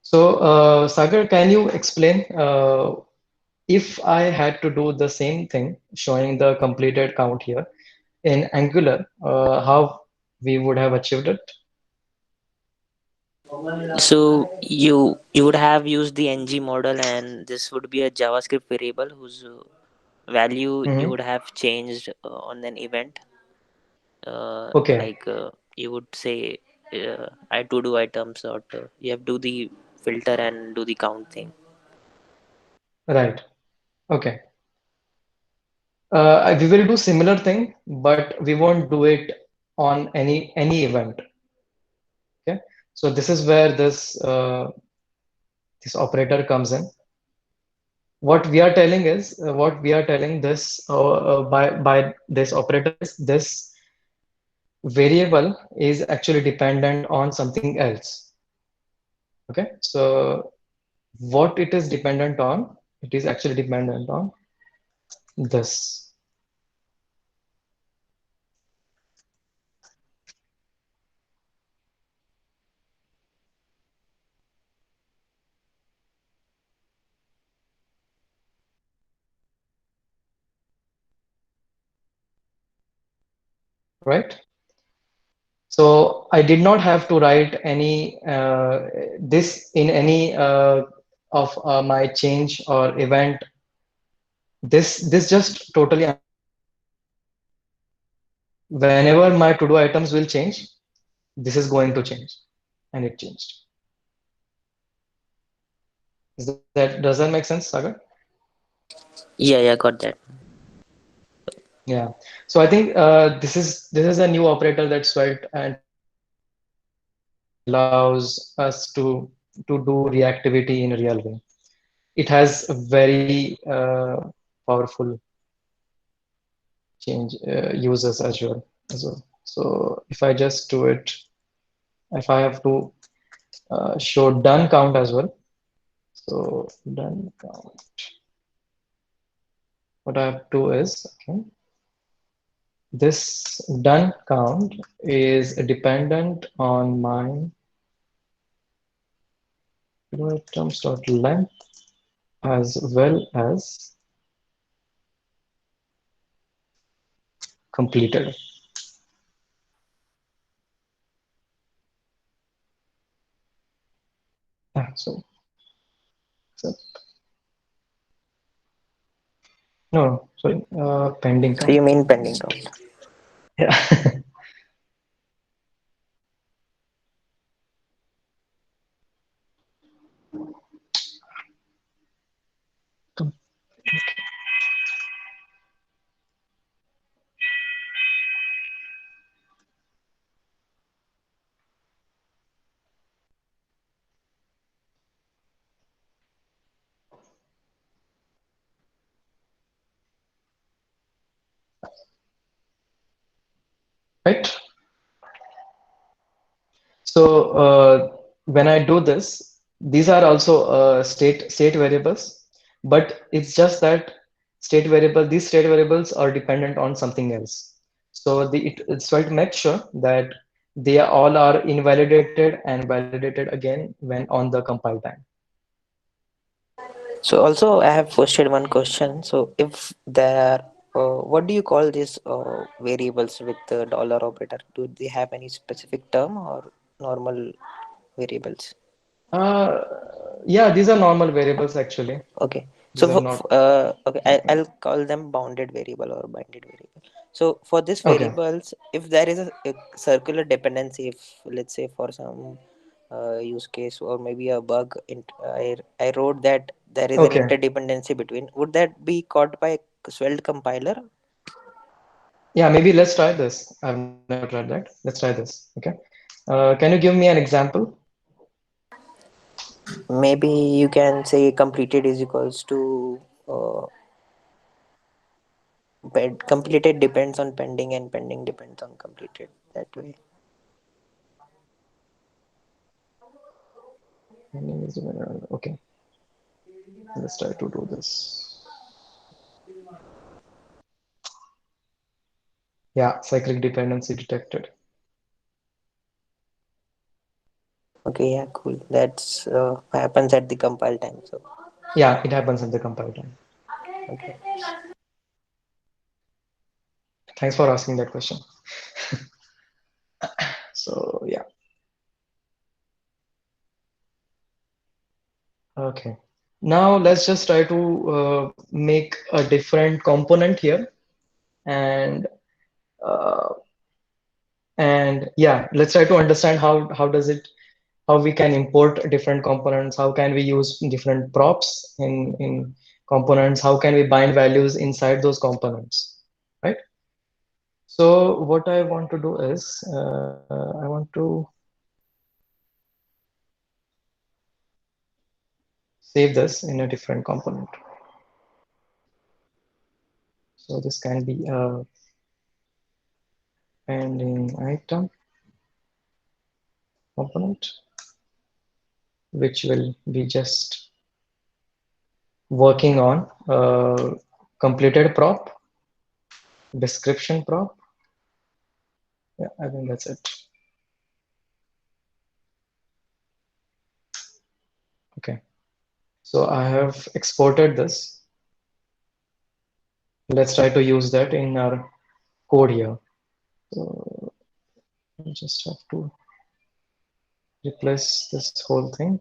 So Sagar, can you explain if I had to do the same thing, showing the completed count here in Angular, how we would have achieved it? So you would have used the ng model, and this would be a JavaScript variable whose value you Mm-hmm. would have changed on an event. Okay, Like you would say, I to do items, or you have to do the filter and do the count thing. right. Okay. We will do similar thing, but we won't do it on any event. Okay. So this is where this operator comes in. What we are telling is what we are telling this by this operator is this variable is actually dependent on something else. Okay. So what it is dependent on, it is actually dependent on this, right? So I did not have to write any this in any of my change or event. This just totally whenever my to-do items will change, this is going to change, and it changed. Does that make sense, Sagar? Yeah, got that. Yeah. So I think this is a new operator that Svelte introduced that allows us to do reactivity in a real way. It has a very powerful change users as well. So if I just do it, if I have to show done count as well. So done count. What I have to do is okay. This done count is dependent on my items dot length. as well as completed. So no, sorry, pending So you count. mean pending count? Yeah. Right. So when I do this, these are also state variables, but it's just that these state variables are dependent on something else. So it's trying to make sure that they all are invalidated and validated again when on the compile time. So also I have posted one question. So if there are, what do you call these variables with the dollar operator? Do they have any specific term or normal variables? Uh, yeah, these are normal variables actually. Okay. So These are not okay, different. I'll call them bounded variable or binded variable. So for these Okay. variables, if there is a circular dependency, if let's say for some use case or maybe a bug, I wrote that there is an Okay. interdependency between, would that be caught by Svelte compiler? Yeah, maybe let's try this. I've never tried that. Let's try this. Okay. Can you give me an example? Maybe you can say completed is equals to completed depends on pending and pending depends on completed, that way. Okay, let's try to do this. Yeah, cyclic dependency detected. Okay, yeah, cool. That's happens at the compile time. So Yeah, it happens in the compile time. okay. Thanks for asking that question. So yeah, okay. Now let's just try to make a different component here, and uh, yeah, let's try to understand how we can import different components, how can we use different props in components, how can we bind values inside those components, right? So what I want to do is I want to save this in a different component. So this can be a pending item component, which will be just working on completed prop, description prop. Yeah, I think that's it. Okay, so I have exported this. Let's try to use that in our code here. So I just have to replace this whole thing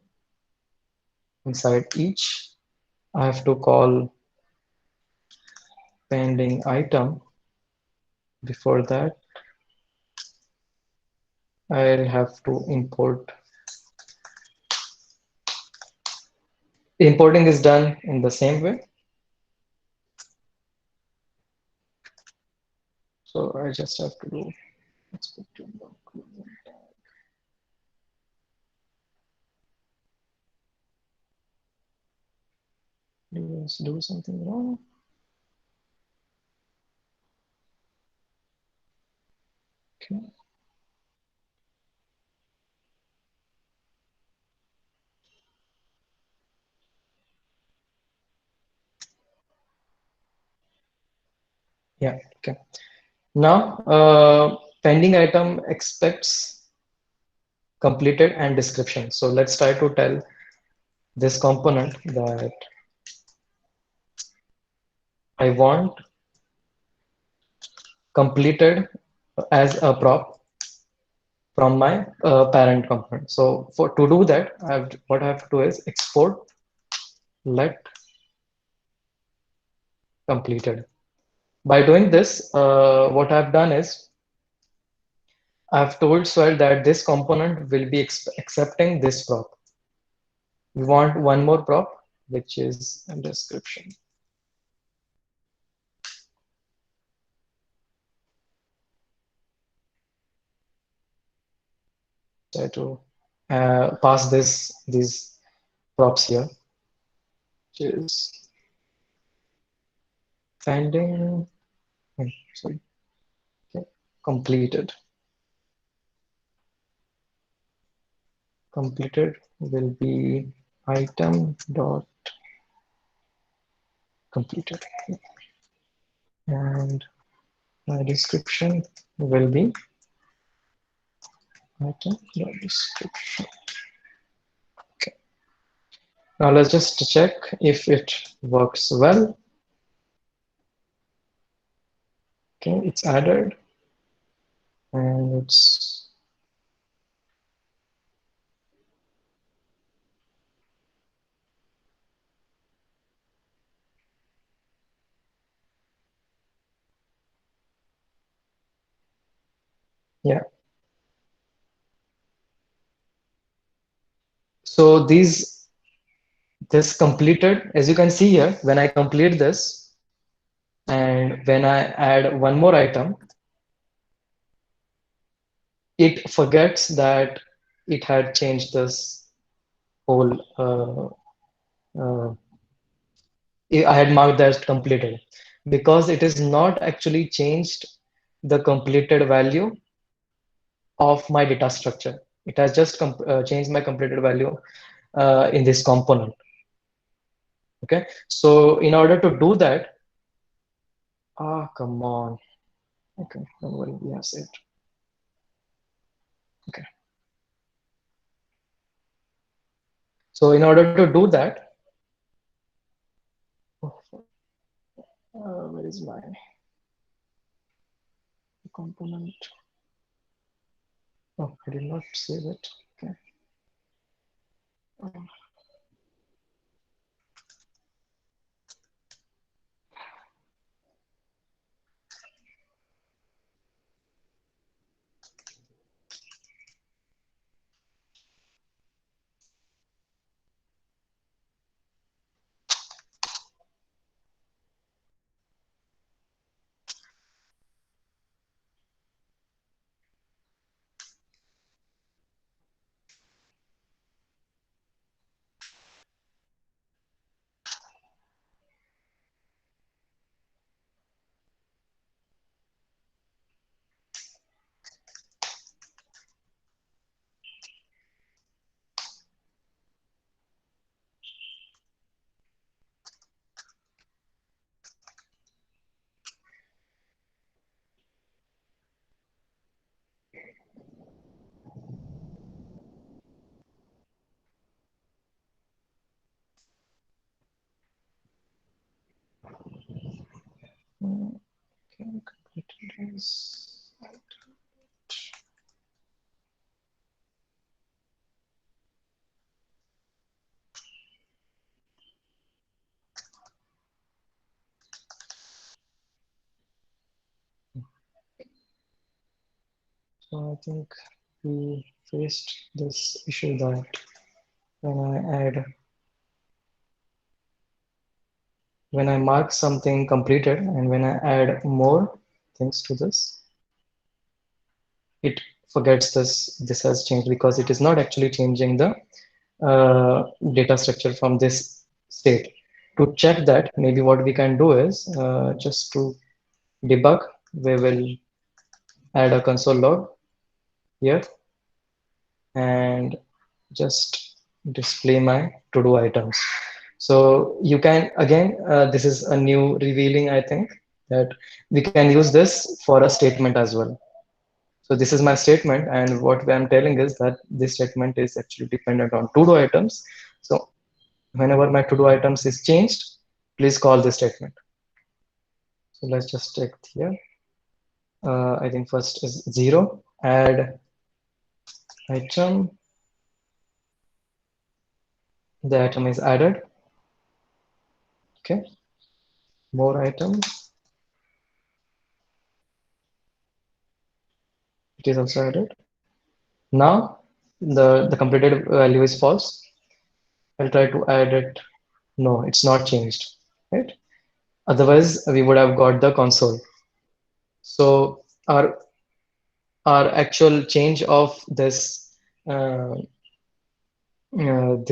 inside each. I have to call pending item. Before that, I'll have to import. Importing is done in the same way. So I just have to do expected document. Do something wrong. Okay. Yeah. Okay. Now, pending item expects completed and description. So let's try to tell this component that I want completed as a prop from my parent component. So for to do that, what I have to do is export let completed. By doing this, what I've done is I've told Swell that this component will be accepting this prop. We want one more prop, which is a description. Try to pass these props here, which is finding, sorry, okay, completed. Completed will be item dot completed, and my description will be item dot description. Okay. Now let's just check if it works well. Okay, it's added, and it's yeah. So this completed, as you can see here, when I complete this and when I add one more item, it forgets that it had changed this whole I had marked that completed, because it is not actually changed the completed value of my data structure. It has just changed my completed value in this component. Okay, so in order to do that, come on. Okay, don't worry, we have saved. Okay, so in order to do that, where is my component? Oh, I did not save it. Okay. Okay, completed is. So I think we faced this issue that when I mark something completed and when I add more things to this, it forgets this has changed, because it is not actually changing the data structure from this state. To check that, maybe what we can do is just to debug, we will add a console log here and just display my to-do items. So you can, again, this is a new revealing, I think, that we can use this for a statement as well. So this is my statement, and what I'm telling is that this statement is actually dependent on to-do items. So whenever my to-do items is changed, please call this statement. So let's just check here. I think first is 0, add item. The item is added. Okay. More items. It is also added. Now the completed value is false. I'll try to add it. No, it's not changed, right? Otherwise, we would have got the console. So our actual change of this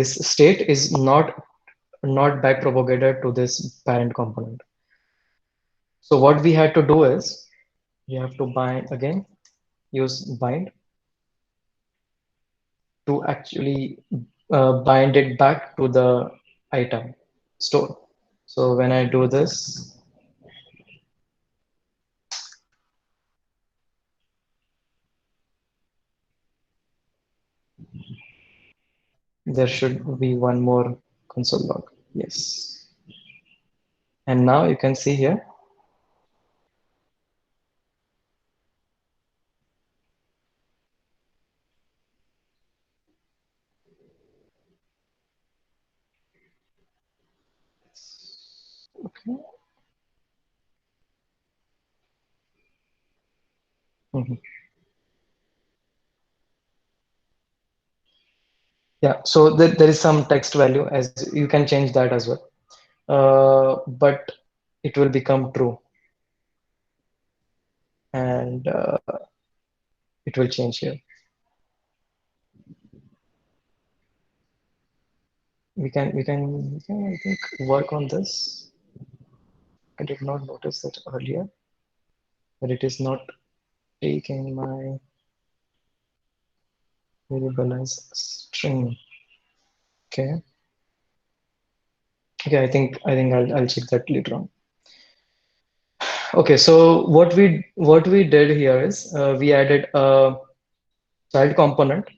state is not back propagated to this parent component. So what we had to do is we have to bind again, use bind to actually bind it back to the item store. So when I do this, there should be one more console log. Yes. And now you can see here, okay. Mhm. Yeah, so there is some text value, as you can change that as well. But it will become true, and it will change here. We can I think work on this. I did not notice that earlier, but it is not taking my variable as string. Okay. Okay, I think I'll check that later on. Okay, so what we did here is we added a child component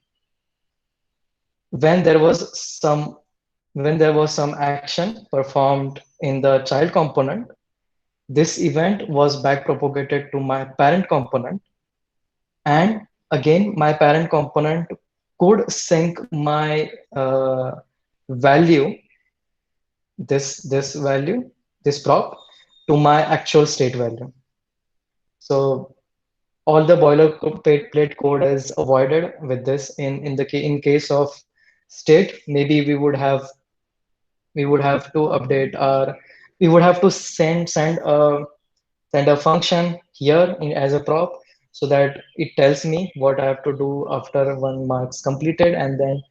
when there was some action performed in the child component. This event was back propagated to my parent component, and again my parent component could sync my value, this value, this prop, to my actual state value. So all the boilerplate code is avoided with this. In case of state, maybe we would have to update our we would have to send a function here as a prop, so that it tells me what I have to do after one marks completed, and then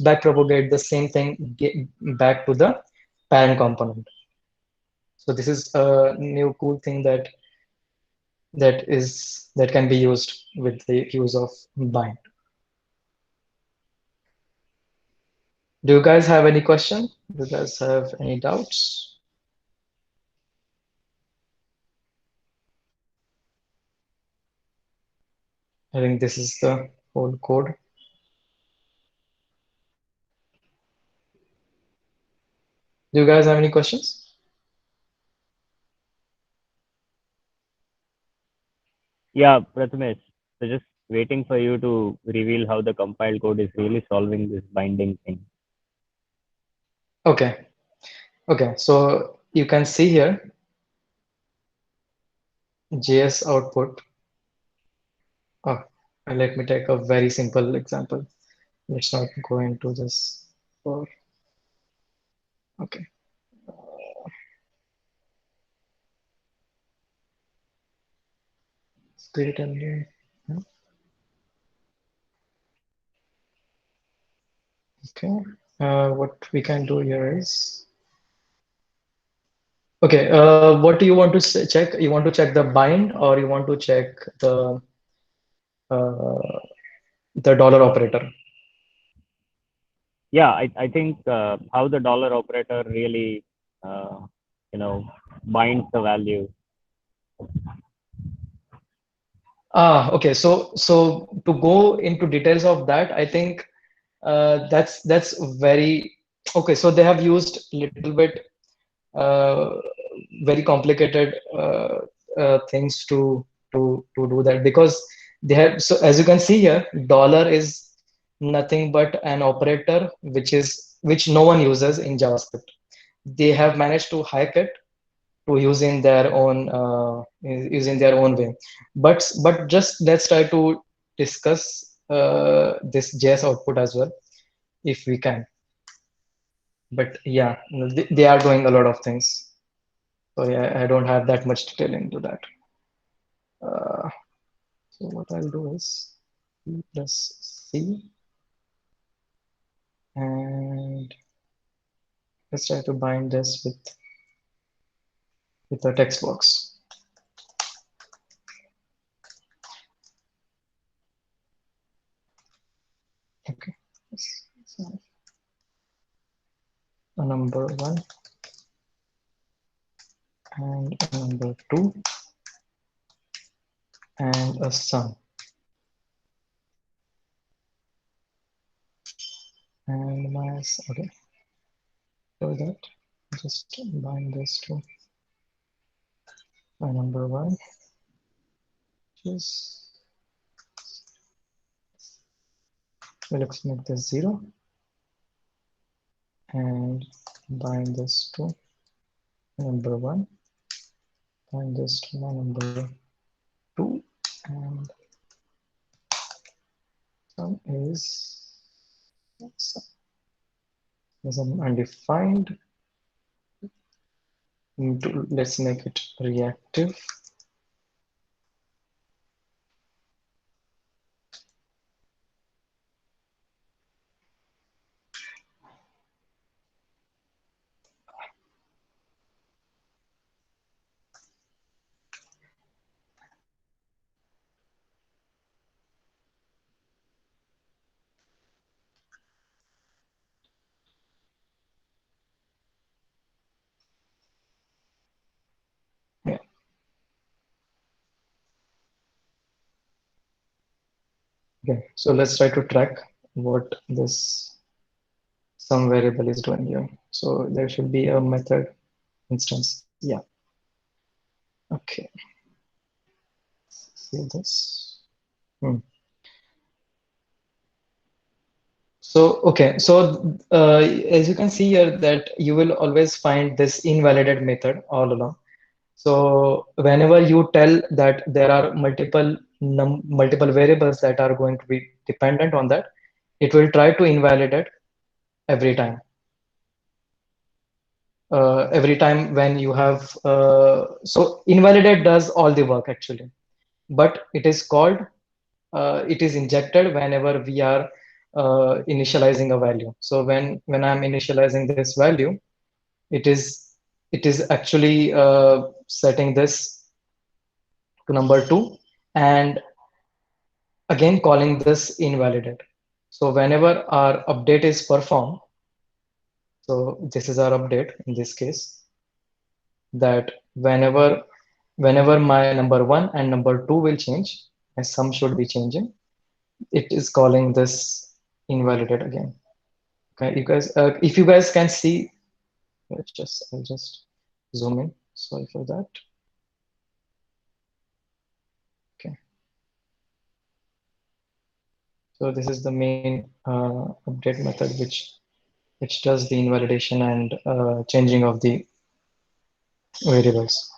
back propagate the same thing back to the parent component. So this is a new cool thing that can be used with the use of bind. Do you guys have any question? Do you guys have any doubts? I think this is the whole code. Do you guys have any questions? Yeah, Prathamesh. So just waiting for you to reveal how the compiled code is really solving this binding thing. Okay. Okay. So you can see here JS output. Oh, and let me take a very simple example. Let's not go into this. Okay. Let's create a new. Okay. What we can do here is, okay. What do you want to check? You want to check the bind, or you want to check uh, the dollar operator? Yeah, I think how the dollar operator really, uh, binds the value. Okay. So to go into details of that, I think that's very okay. So they have used little bit uh, very complicated things to do that, because they have, so as you can see here, dollar is nothing but an operator which no one uses in JavaScript. They have managed to hack it to use in their own way. But just let's try to discuss this JS output as well if we can. But yeah, they are doing a lot of things. So yeah, I don't have that much detail into that. So what I'll do is C plus C, and let's try to bind this with a text box. Okay, so a number 1 and a number 2 and a sum. And okay, so that just bind this to my number 1, just let's make this 0, and bind this to number 1, bind this to my number 2, and sum is undefined. Let's make it reactive. Yeah. Okay, so let's try to track what this sum variable is doing here. So there should be a method instance. Yeah. Okay. See this. So, okay, so as you can see here that you will always find this invalidated method all along. So whenever you tell that there are multiple variables that are going to be dependent on that, it will try to invalidate every time. Every time when you have, so invalidate does all the work actually, but it is called, it is injected whenever we are initializing a value. So when I'm initializing this value, it is actually setting this to number 2 and again calling this invalidate. So whenever our update is performed, so this is our update in this case, that whenever my number 1 and number 2 will change, my sum should be changing. It is calling this invalidate again. Okay, you guys, if you guys can see, I'll just zoom in. Sorry for that. Okay. So this is the main update method which does the invalidation and changing of the variables.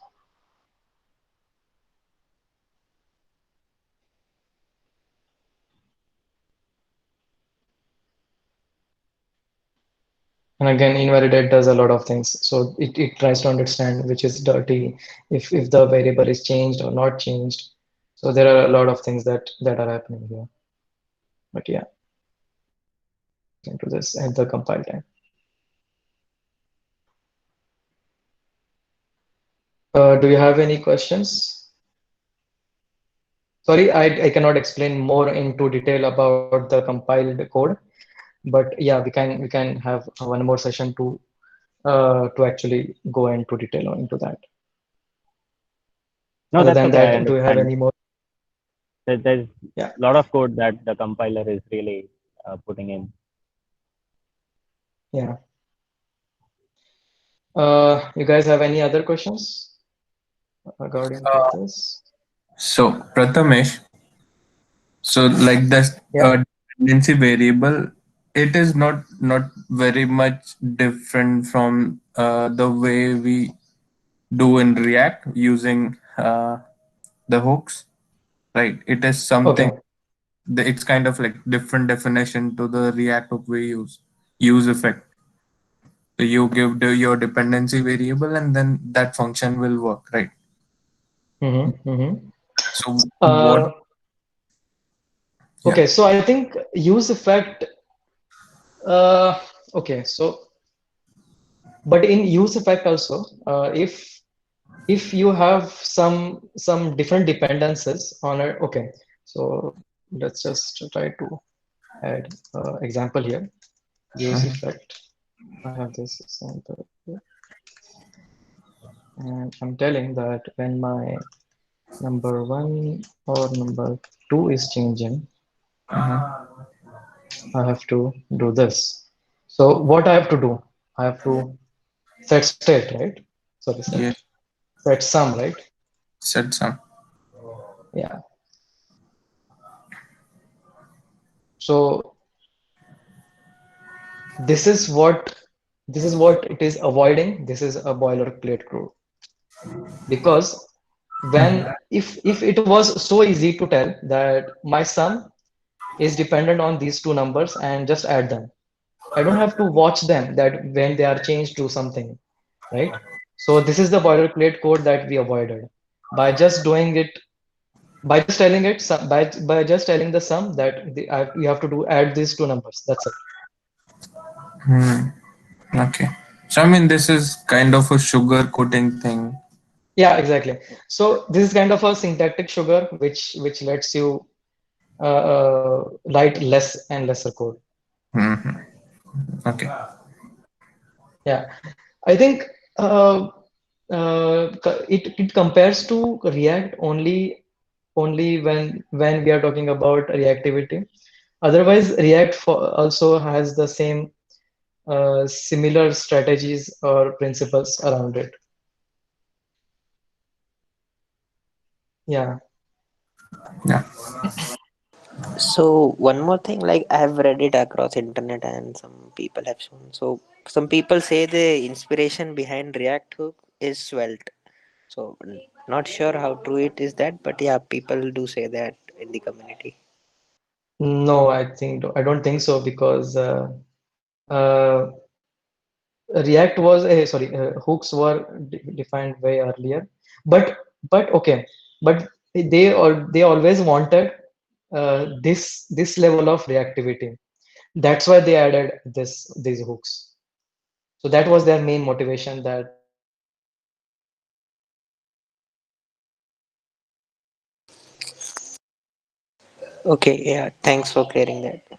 And again, invalidate does a lot of things. So it tries to understand which is dirty, if the variable is changed or not changed. So there are a lot of things that are happening here. But yeah, into this at the compile time. Do you have any questions? Sorry, I cannot explain more into detail about the compiled code, but yeah, we can have one more session to actually go into detail into that. No, Other that's than okay. I that, do you have understand. any more? There's Yeah. a lot of code that the compiler is really putting in. Yeah. You guys have any other questions regarding to Uh, this? so Prathamesh, so like this Yeah. dependency variable, it is not very much different from the way we do in React using the hooks, right? It is something. Okay. It's kind of like different definition to the React hook we use effect. So you give your dependency variable, and then that function will work, right? Mm-hmm. Mm-hmm. So what? Uh, Yeah. okay. So I think use effect. Uh, okay. So, but in use effect also, if you have some different dependencies on it. Okay. So let's just try to add example here. Use Mhm. effect. I have this example here, and I'm telling that when my number one or number two is changing, I have to do this. So what I have to do? I have to set state, right? Sorry, Yeah. set sum, right? Set some. Yeah. So this is what this is what it is avoiding. This is a boilerplate code because if it was so easy to tell that my sum is dependent on these two numbers and just add them. I don't have to watch them that when they are changed to something, right? So this is the boilerplate code that we avoided by just doing it, by just telling it, by just telling the sum that you have to do add these two numbers. That's it. Hmm. Okay. So I mean, this is kind of a sugar coating thing. Yeah, exactly. So this is kind of a syntactic sugar, which lets you write less and lesser code. Hmm. Okay. Yeah, I think it compares to React only when we are talking about reactivity. Otherwise, React also has the same similar strategies or principles around it. Yeah. Yeah. So one more thing, like I have read it across internet and some people have shown. So some people say the inspiration behind React Hook is Svelte. So not sure how true it is that, but yeah, people do say that in the community. No, I don't think so because uh, React was sorry, hooks were defined way earlier, but okay, but they always wanted this level of reactivity. That's why they added these hooks. So that was their main motivation that Okay, yeah, thanks for clearing that. okay.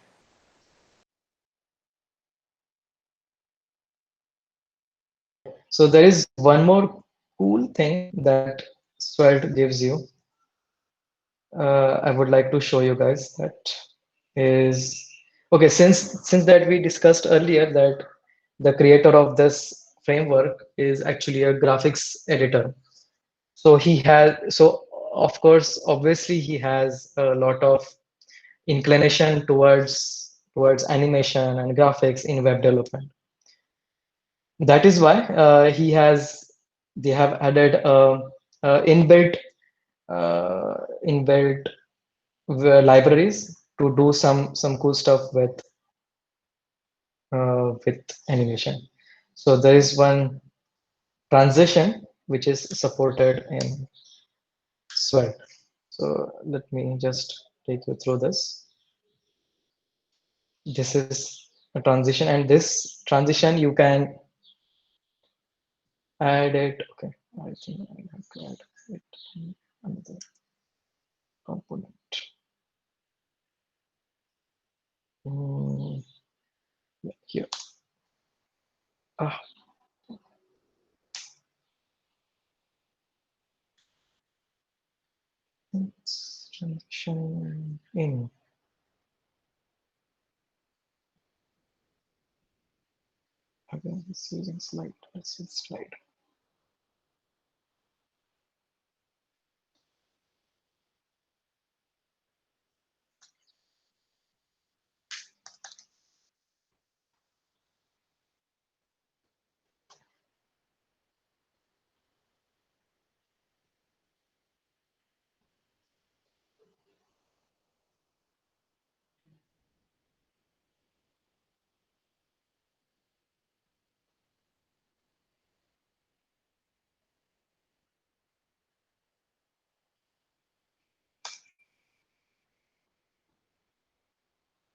So there is one more cool thing that Svelte gives you. I would like to show you guys that is okay. Since that we discussed earlier that the creator of this framework is actually a graphics editor. So he has so of course obviously he has a lot of inclination towards animation and graphics in web development. That is why they have added inbuilt libraries to do some cool stuff with animation. So there is one transition which is supported in Svelte. So let me just take you through this. This is a transition, and this transition you can add it. Okay, I think I have to add it in another component. Mm, yeah, here. Ah, it's transition in. Again, it's using slide. Let's see slide.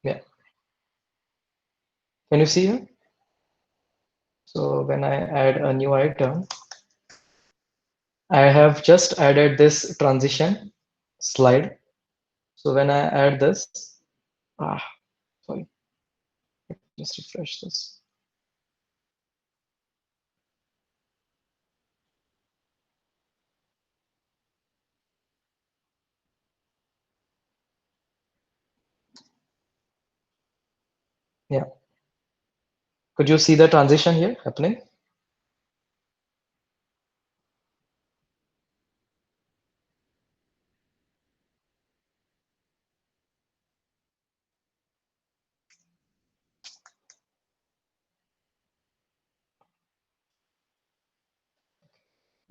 Yeah. Can you see here? So when I add a new item, I have just added this transition slide. So when I add this, sorry, just refresh this. Yeah. Could you see the transition here happening?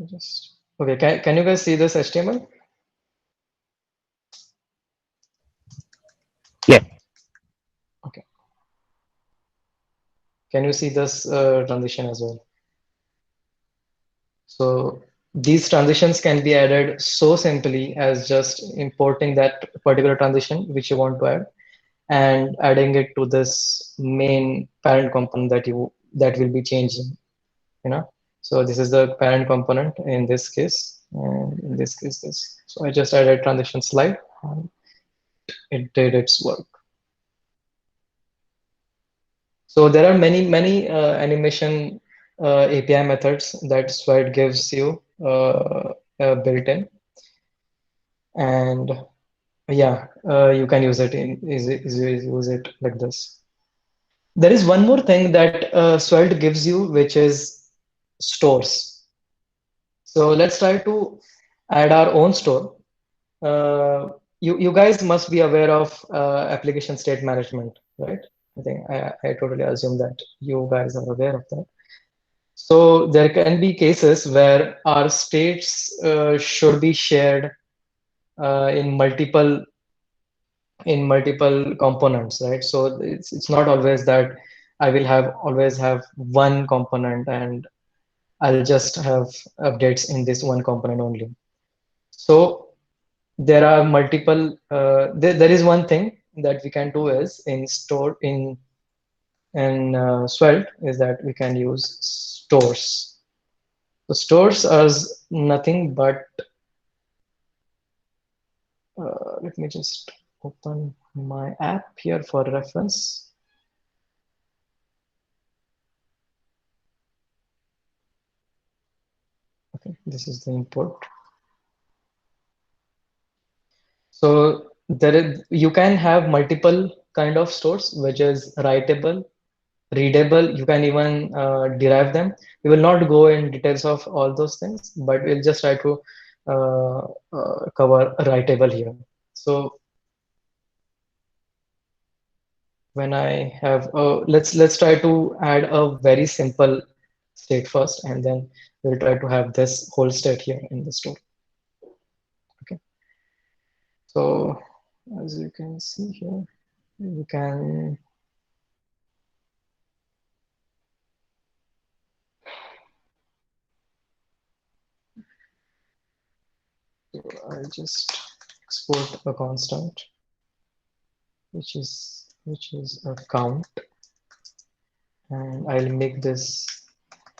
Just okay. Can you guys see this HTML? Yeah. Okay. Can you see this transition as well? So these transitions can be added so simply as just importing that particular transition which you want to add and adding it to this main parent component that will be changing, you know. So this is the parent component in this case, and in this case this. So I just added transition slide and it did its work. So there are many animation API methods that Swite gives you built in, and yeah, you can use it use it like this. There is one more thing that Svelte gives you, which is stores. So let's try to add our own store. You guys must be aware of application state management, right? I think I totally assume that you guys are aware of that. So there can be cases where our states should be shared in multiple components, right? So it's not always that I will have always have one component and I'll just have updates in this one component only. So there are multiple. There is one thing that we can do is in Svelte is that we can use stores. So stores are nothing but let me just open my app here for reference. Okay, this is the import. So you can have multiple kind of stores, which is writable, readable. You can even derive them. We will not go in details of all those things, but we'll just try to cover writable here. So when I have, let's try to add a very simple state first, and then we'll try to have this whole state here in the store. Okay. So as you can see here, you can I'll just export a constant, which is a count, and I'll make this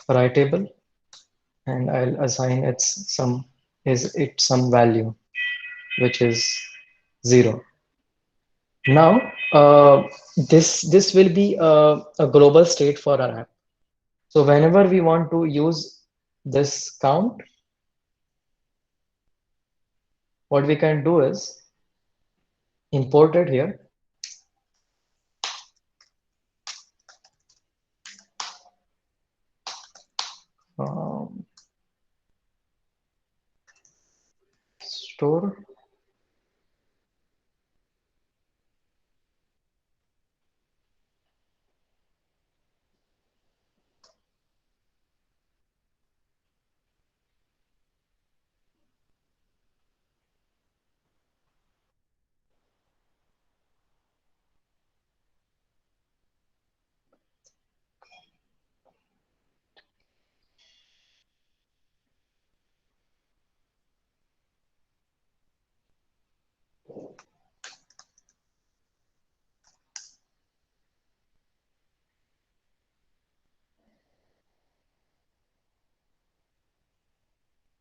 writable, and I'll assign it some value, which is 0. Now, this will be a global state for our app. So whenever we want to use this count, what we can do is import it here. store.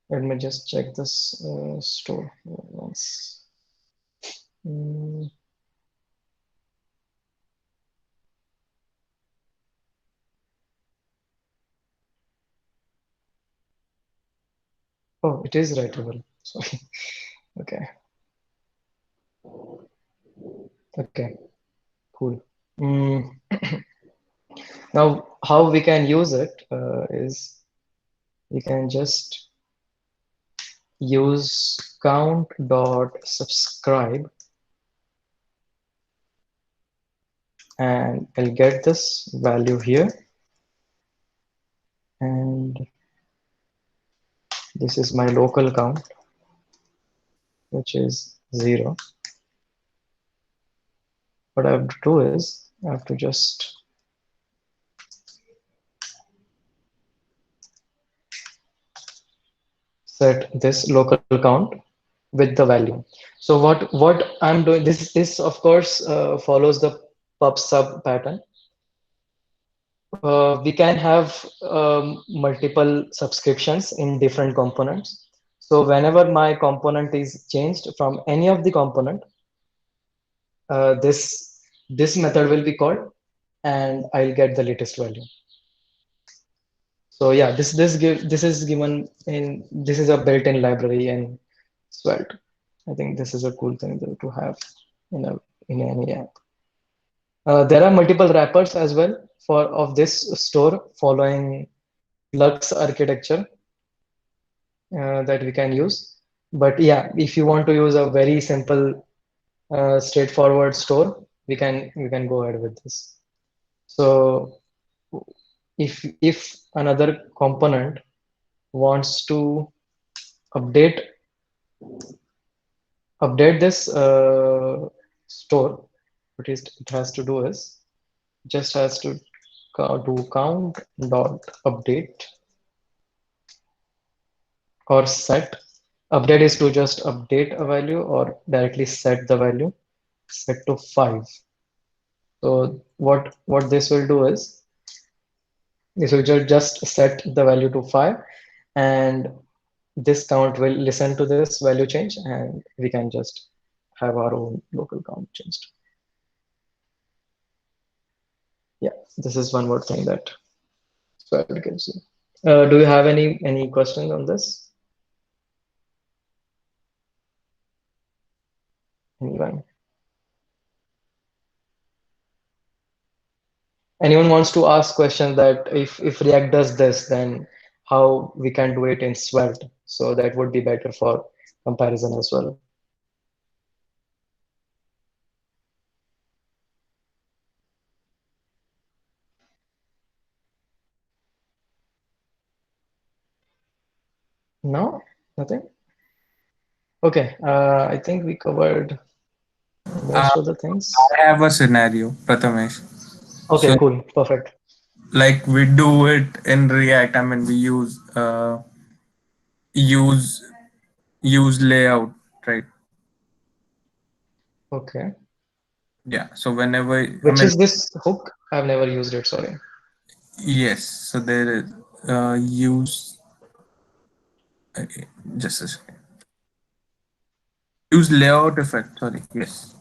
Let me just check this store once. Mm, oh, it is writable. Sorry. Okay. Okay. Cool. Mm, now, how we can use it is we can just use count.subscribe, and I'll get this value here, and this is my local count, which is 0. What I have to do is I have to just set this local count with the value. So what I'm doing, this of course follows the pub sub pattern. We can have multiple subscriptions in different components. So whenever my component is changed from any of the component, this method will be called, and I'll get the latest value. So yeah, this is given in, this is a built-in library in Svelte. I think this is a cool thing to have in any app. There are multiple wrappers as well for of this store following Lux architecture that we can use. But yeah, if you want to use a very simple, straightforward store, we can go ahead with this. So if another component wants to update this store, what it has to do is just has to do count dot update or set. Update is to just update a value, or directly set the value, set to 5. So what this will do is this will just set the value to 5, and this count will listen to this value change, and we can just have our own local count changed. Yeah, this is one more thing that Svelte gives you. Do you have any questions on this? Anyone? Anyone wants to ask questions that if React does this, then how we can do it in Svelte? So that would be better for comparison as well. No, nothing. Okay, I think we covered most of the things. I have a scenario, Prathamesh. Okay, So, cool, perfect. like we do it in React. I mean, we use use layout, right? Okay, Yeah. So whenever which is this hook? I've never used it. Sorry. yes. So there is use. Okay, just a second. Use layout effect. Sorry. Yes.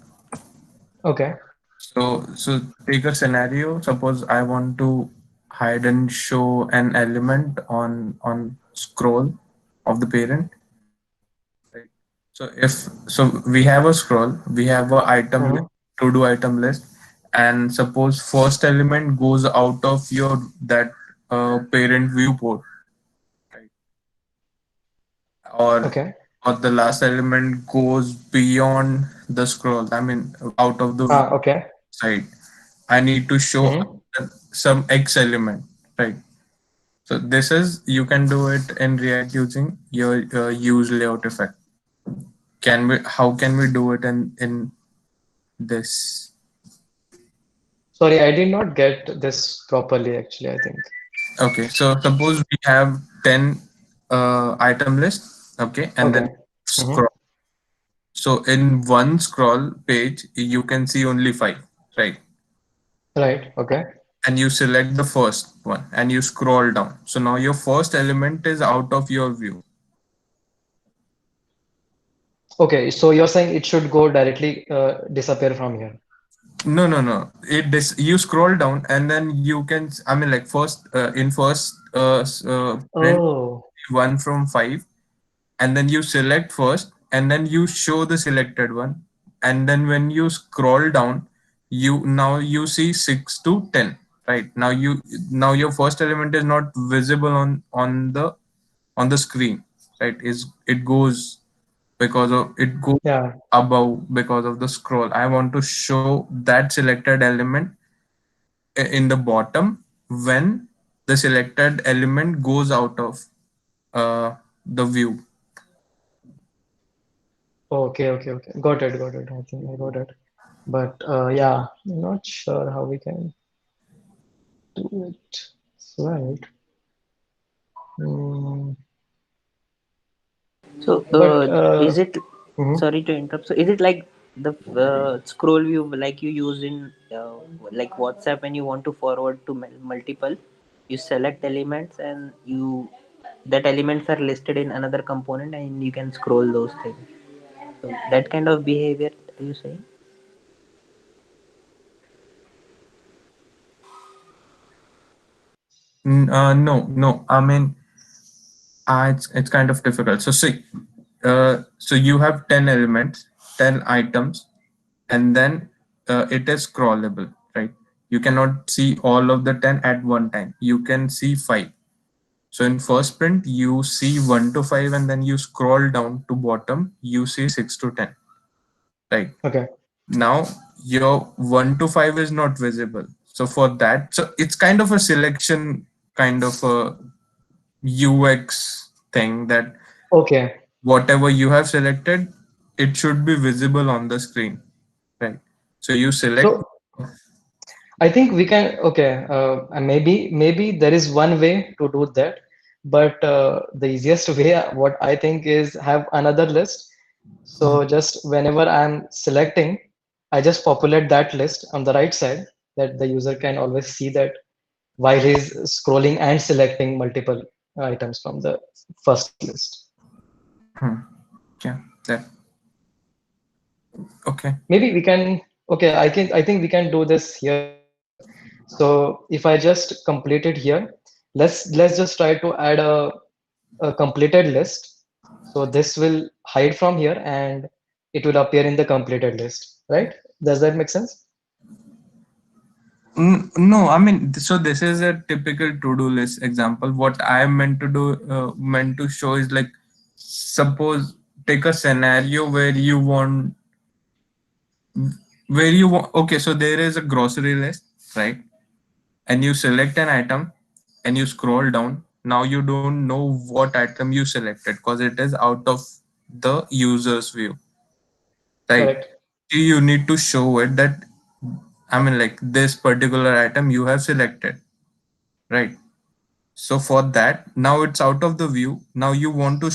Okay. So take a scenario. Suppose I want to hide and show an element on scroll of the parent. Right. So we have a scroll, we have a item list, to do item list, and suppose first element goes out of your that parent viewport, right? Or Okay. or the last element goes beyond the scroll, I mean out of the Okay. side, I need to show Mm-hmm. some X element, right? So this is, you can do it in React using your use layout effect. Can we, how can we do it in this? Sorry, I did not get this properly, actually, I think. Okay, so suppose we have 10 item list, okay, and then Okay. Mm-hmm. scroll. So in one scroll page, you can see only 5, right? Right. Okay. And you select the first one and you scroll down. So now your first element is out of your view. Okay. So you're saying it should go directly disappear from here. No, no, no. You scroll down and then you can. I mean, like first in first print Oh, 1 from 5, and then you select first, and then you show the selected one, and then when you scroll down, you see 6 to 10. Right now, now your first element is not visible on the screen. Right? Is it goes because of it goes yeah. above because of the scroll. I want to show that selected element in the bottom when the selected element goes out of the view. Okay. Okay. Okay. Got it. Got it. I think I got it. But yeah, I'm not sure how we can do it. Right. Mm, So, but is it, mhm. sorry to interrupt. So, is it like the scroll view like you use in like WhatsApp when you want to forward to multiple? You select elements and you that elements are listed in another component and you can scroll those things. So that kind of behavior, are you saying? No, no. I mean, it's kind of difficult. So see, so you have 10 elements, 10 items, and then it is scrollable, right? You cannot see all of the 10 at one time. You can see 5. So in first print, you see 1 to 5, and then you scroll down to bottom, you see 6 to 10, right? Okay. Now your 1 to 5 is not visible. So for that, so it's kind of a selection, kind of a UX thing, that Okay. whatever you have selected, it should be visible on the screen, right? So you select. So I think we can, okay, and maybe there is one way to do that, but the easiest way, what I think is have another list. So just whenever I'm selecting, I just populate that list on the right side that the user can always see that while he's scrolling and selecting multiple items from the first list. Hmm, yeah, that okay. Maybe we can, okay, I think we can do this here as well. So if I just complete it here, let's just try to add a completed list. So this will hide from here and it will appear in the completed list, right? Does that make sense? No, I mean, so this is a typical to-do list example. What I meant to do, meant to show is like, suppose take a scenario where you want. Okay, so there is a grocery list, right? And you select an item, and you scroll down. Now you don't know what item you selected because it is out of the user's view, right? Correct. You need to show it that, I mean, like this particular item you have selected, right? So for that, now it's out of the view. Now you want to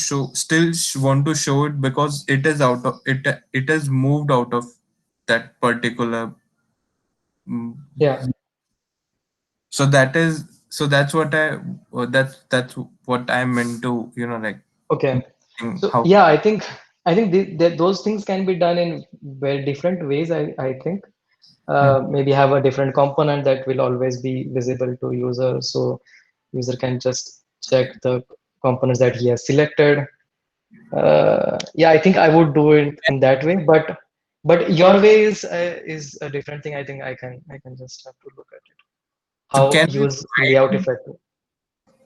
want to show it because it is out of it. It has moved out of that particular. mm, Yeah. So that is, so that's what that's what I meant to, like, Okay. So how. yeah, I think those things can be done in very different ways. I think maybe have a different component that will always be visible to user, so user can just check the components that he has selected. Yeah, I think I would do it in that way, but your way is a different thing. I think I can just have to look at it. So How use layout effect.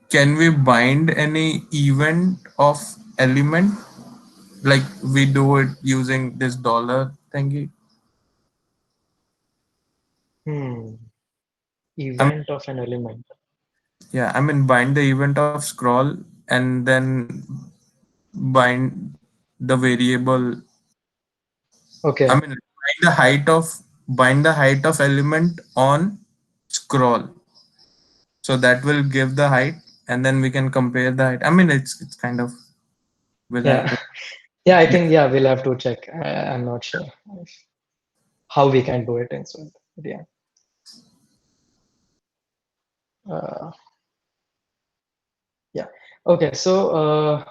can we bind any event of element like we do it using this dollar thingy. I mean, Event of an element. yeah, I mean bind the event of scroll and then bind the variable. I Okay. mean bind the height of element on scroll. So that will give the height, and then we can compare the height. I mean, it's kind of we'll have Yeah. to. Yeah, I think, yeah, we'll have to check. I'm not sure how we can do it instead. But yeah. Uh, yeah. Okay. So,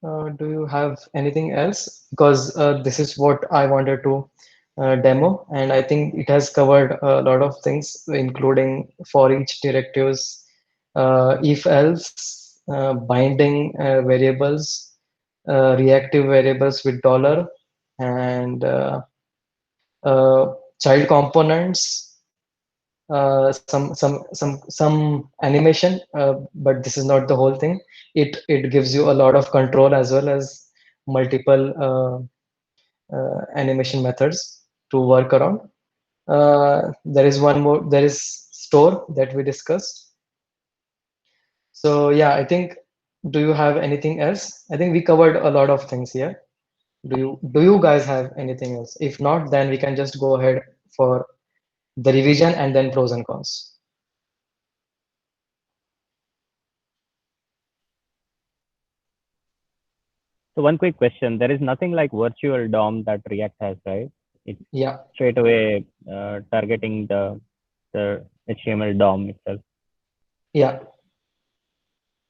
do you have anything else? Because this is what I wanted to demo, and I think it has covered a lot of things, including for each directives, if else, binding variables, reactive variables with dollar, and child components, some animation, but this is not the whole thing. It gives you a lot of control as well as multiple animation methods to work around. There is one more. There is store that we discussed. So yeah, I think. Do you have anything else? I think we covered a lot of things here. Do you guys have anything else? If not, then we can just go ahead for the revision and then pros and cons. So one quick question: there is nothing like virtual DOM that React has, right? It's Yeah, straight away targeting the HTML DOM itself. yeah,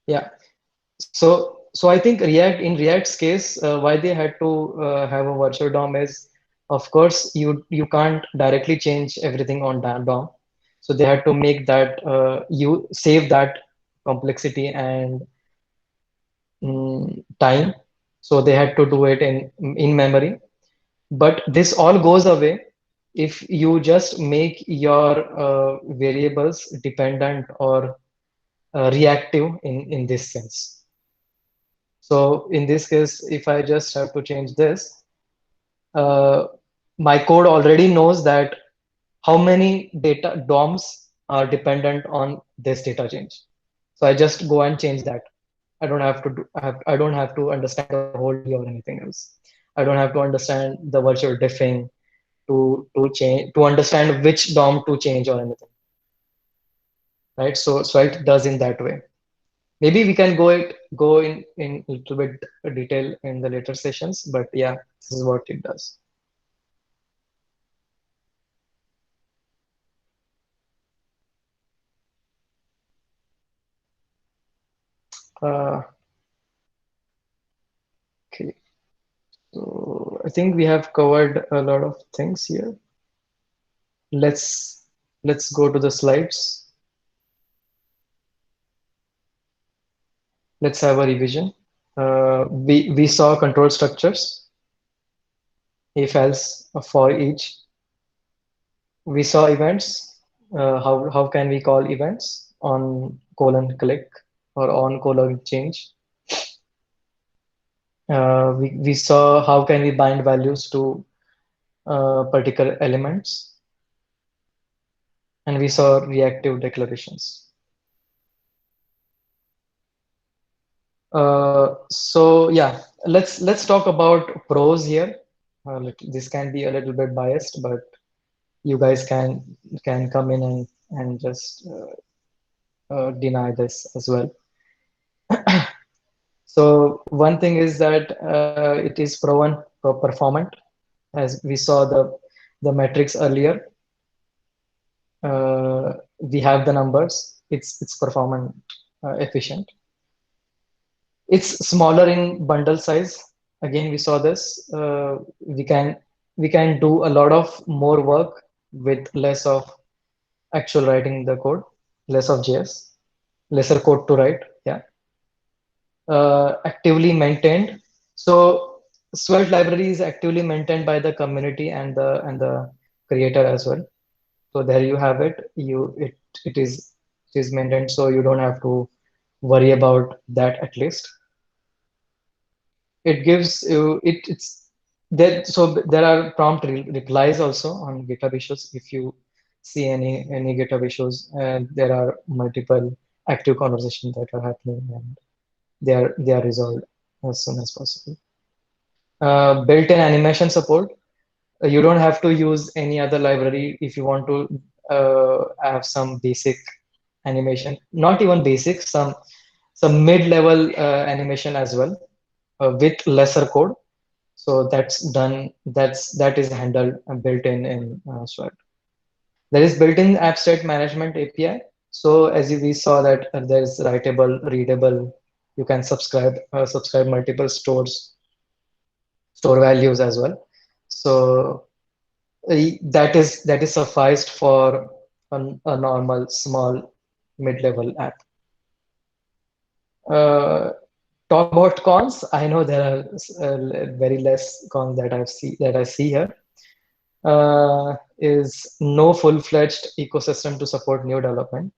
yeah. So I think React's case, why they had to have a virtual DOM is, of course, you can't directly change everything on that DOM. So they had to make that you save that complexity and time. So they had to do it in memory. But this all goes away if you just make your variables dependent or reactive in this sense. So in this case, if I just have to change this, uh, my code already knows that how many data DOMs are dependent on this data change. So I just go and change that. I don't have to understand the whole tree or anything else. I don't have to understand the virtual diffing to change to understand which DOM to change or anything. Right. So it does in that way. Maybe we can go in a little bit detail in the later sessions, but yeah, this is what it does. Uh, okay, so I think we have covered a lot of things here. Let's go to the slides. Let's have a revision. We saw control structures, if else for each. We saw events. How can we call events on colon click or on colon change? We saw how can we bind values to particular elements, and we saw reactive declarations. So yeah, let's talk about pros here. This can be a little bit biased, but you guys can come in and just deny this as well. So one thing is that it is proven performant, as we saw the metrics earlier. We have the numbers. It's performant, efficient. It's smaller in bundle size. Again, we saw this. We can do a lot of more work with less of actual writing the code, less of JS, lesser code to write. Yeah, actively maintained. So Svelte library is actively maintained by the community and the creator as well. So there you have it. It is maintained, so you don't have to worry about that at least. it gives you it's there. So there are prompt replies also on GitHub issues. If you see any GitHub issues, and there are multiple active conversations that are happening, and they are resolved as soon as possible. Built-in animation support. You don't have to use any other library if you want to have some basic animation. Not even basic, some mid-level animation as well with lesser code. So that's done. That is handled and built in Swag. There is built-in app state management API. So as we saw that there is writable, readable. You can subscribe multiple store values as well. So that is sufficed for a normal small mid-level app. Uh, Talk about cons. I know there are very less cons that I see here. Is no full-fledged ecosystem to support new development.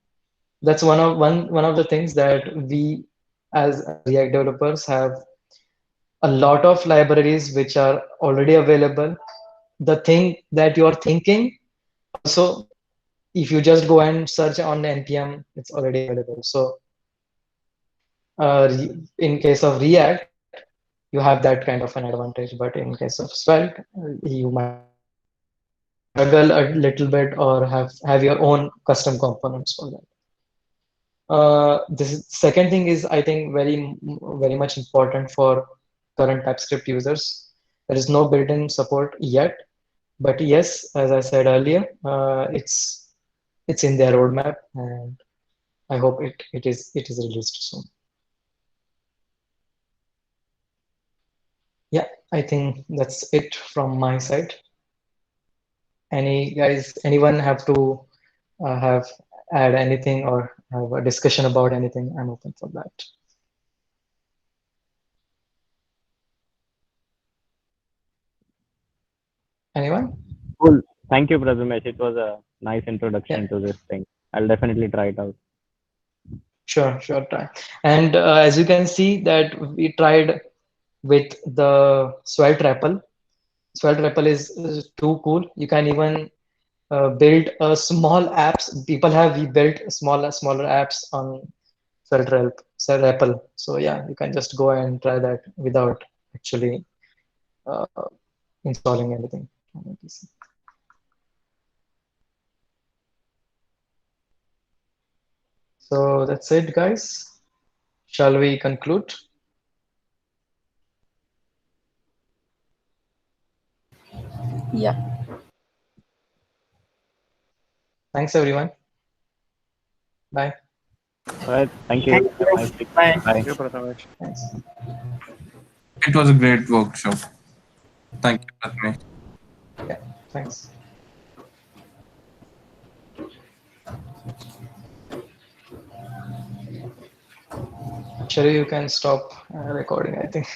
That's one of the things that we as React developers have a lot of libraries which are already available. The thing that you are thinking also, if you just go and search on npm, it's already available. So in case of React, you have that kind of an advantage, but in case of Svelte, you might struggle a little bit or have your own custom components for that. This second thing is, I think, very much important for current TypeScript users. There is no built-in support yet, but yes, as I said earlier, it's in their roadmap, and I hope it is released soon. Yeah, I think that's it from my side. Anyone have to have add anything or have a discussion about anything? I'm open for that. Anyone? Cool. Thank you, Prathmesh. It was a nice introduction Yeah. to this thing. I'll definitely try it out. Sure, try. And as you can see that we tried with the Svelte REPL. Svelte REPL is too cool. You can even build small apps. People have built smaller apps on Svelte REPL. So yeah, you can just go and try that without actually uh, installing anything on your PC. So that's it, guys. Shall we conclude? Yeah. Thanks, everyone. Bye. All right. Thank you. Thank Have a you. nice day. Bye. Bye. Thank you, Prathamesh. Thanks. It was a great workshop. Thank you, Prathmesh. Yeah, thanks. Actually, you can stop recording, I think.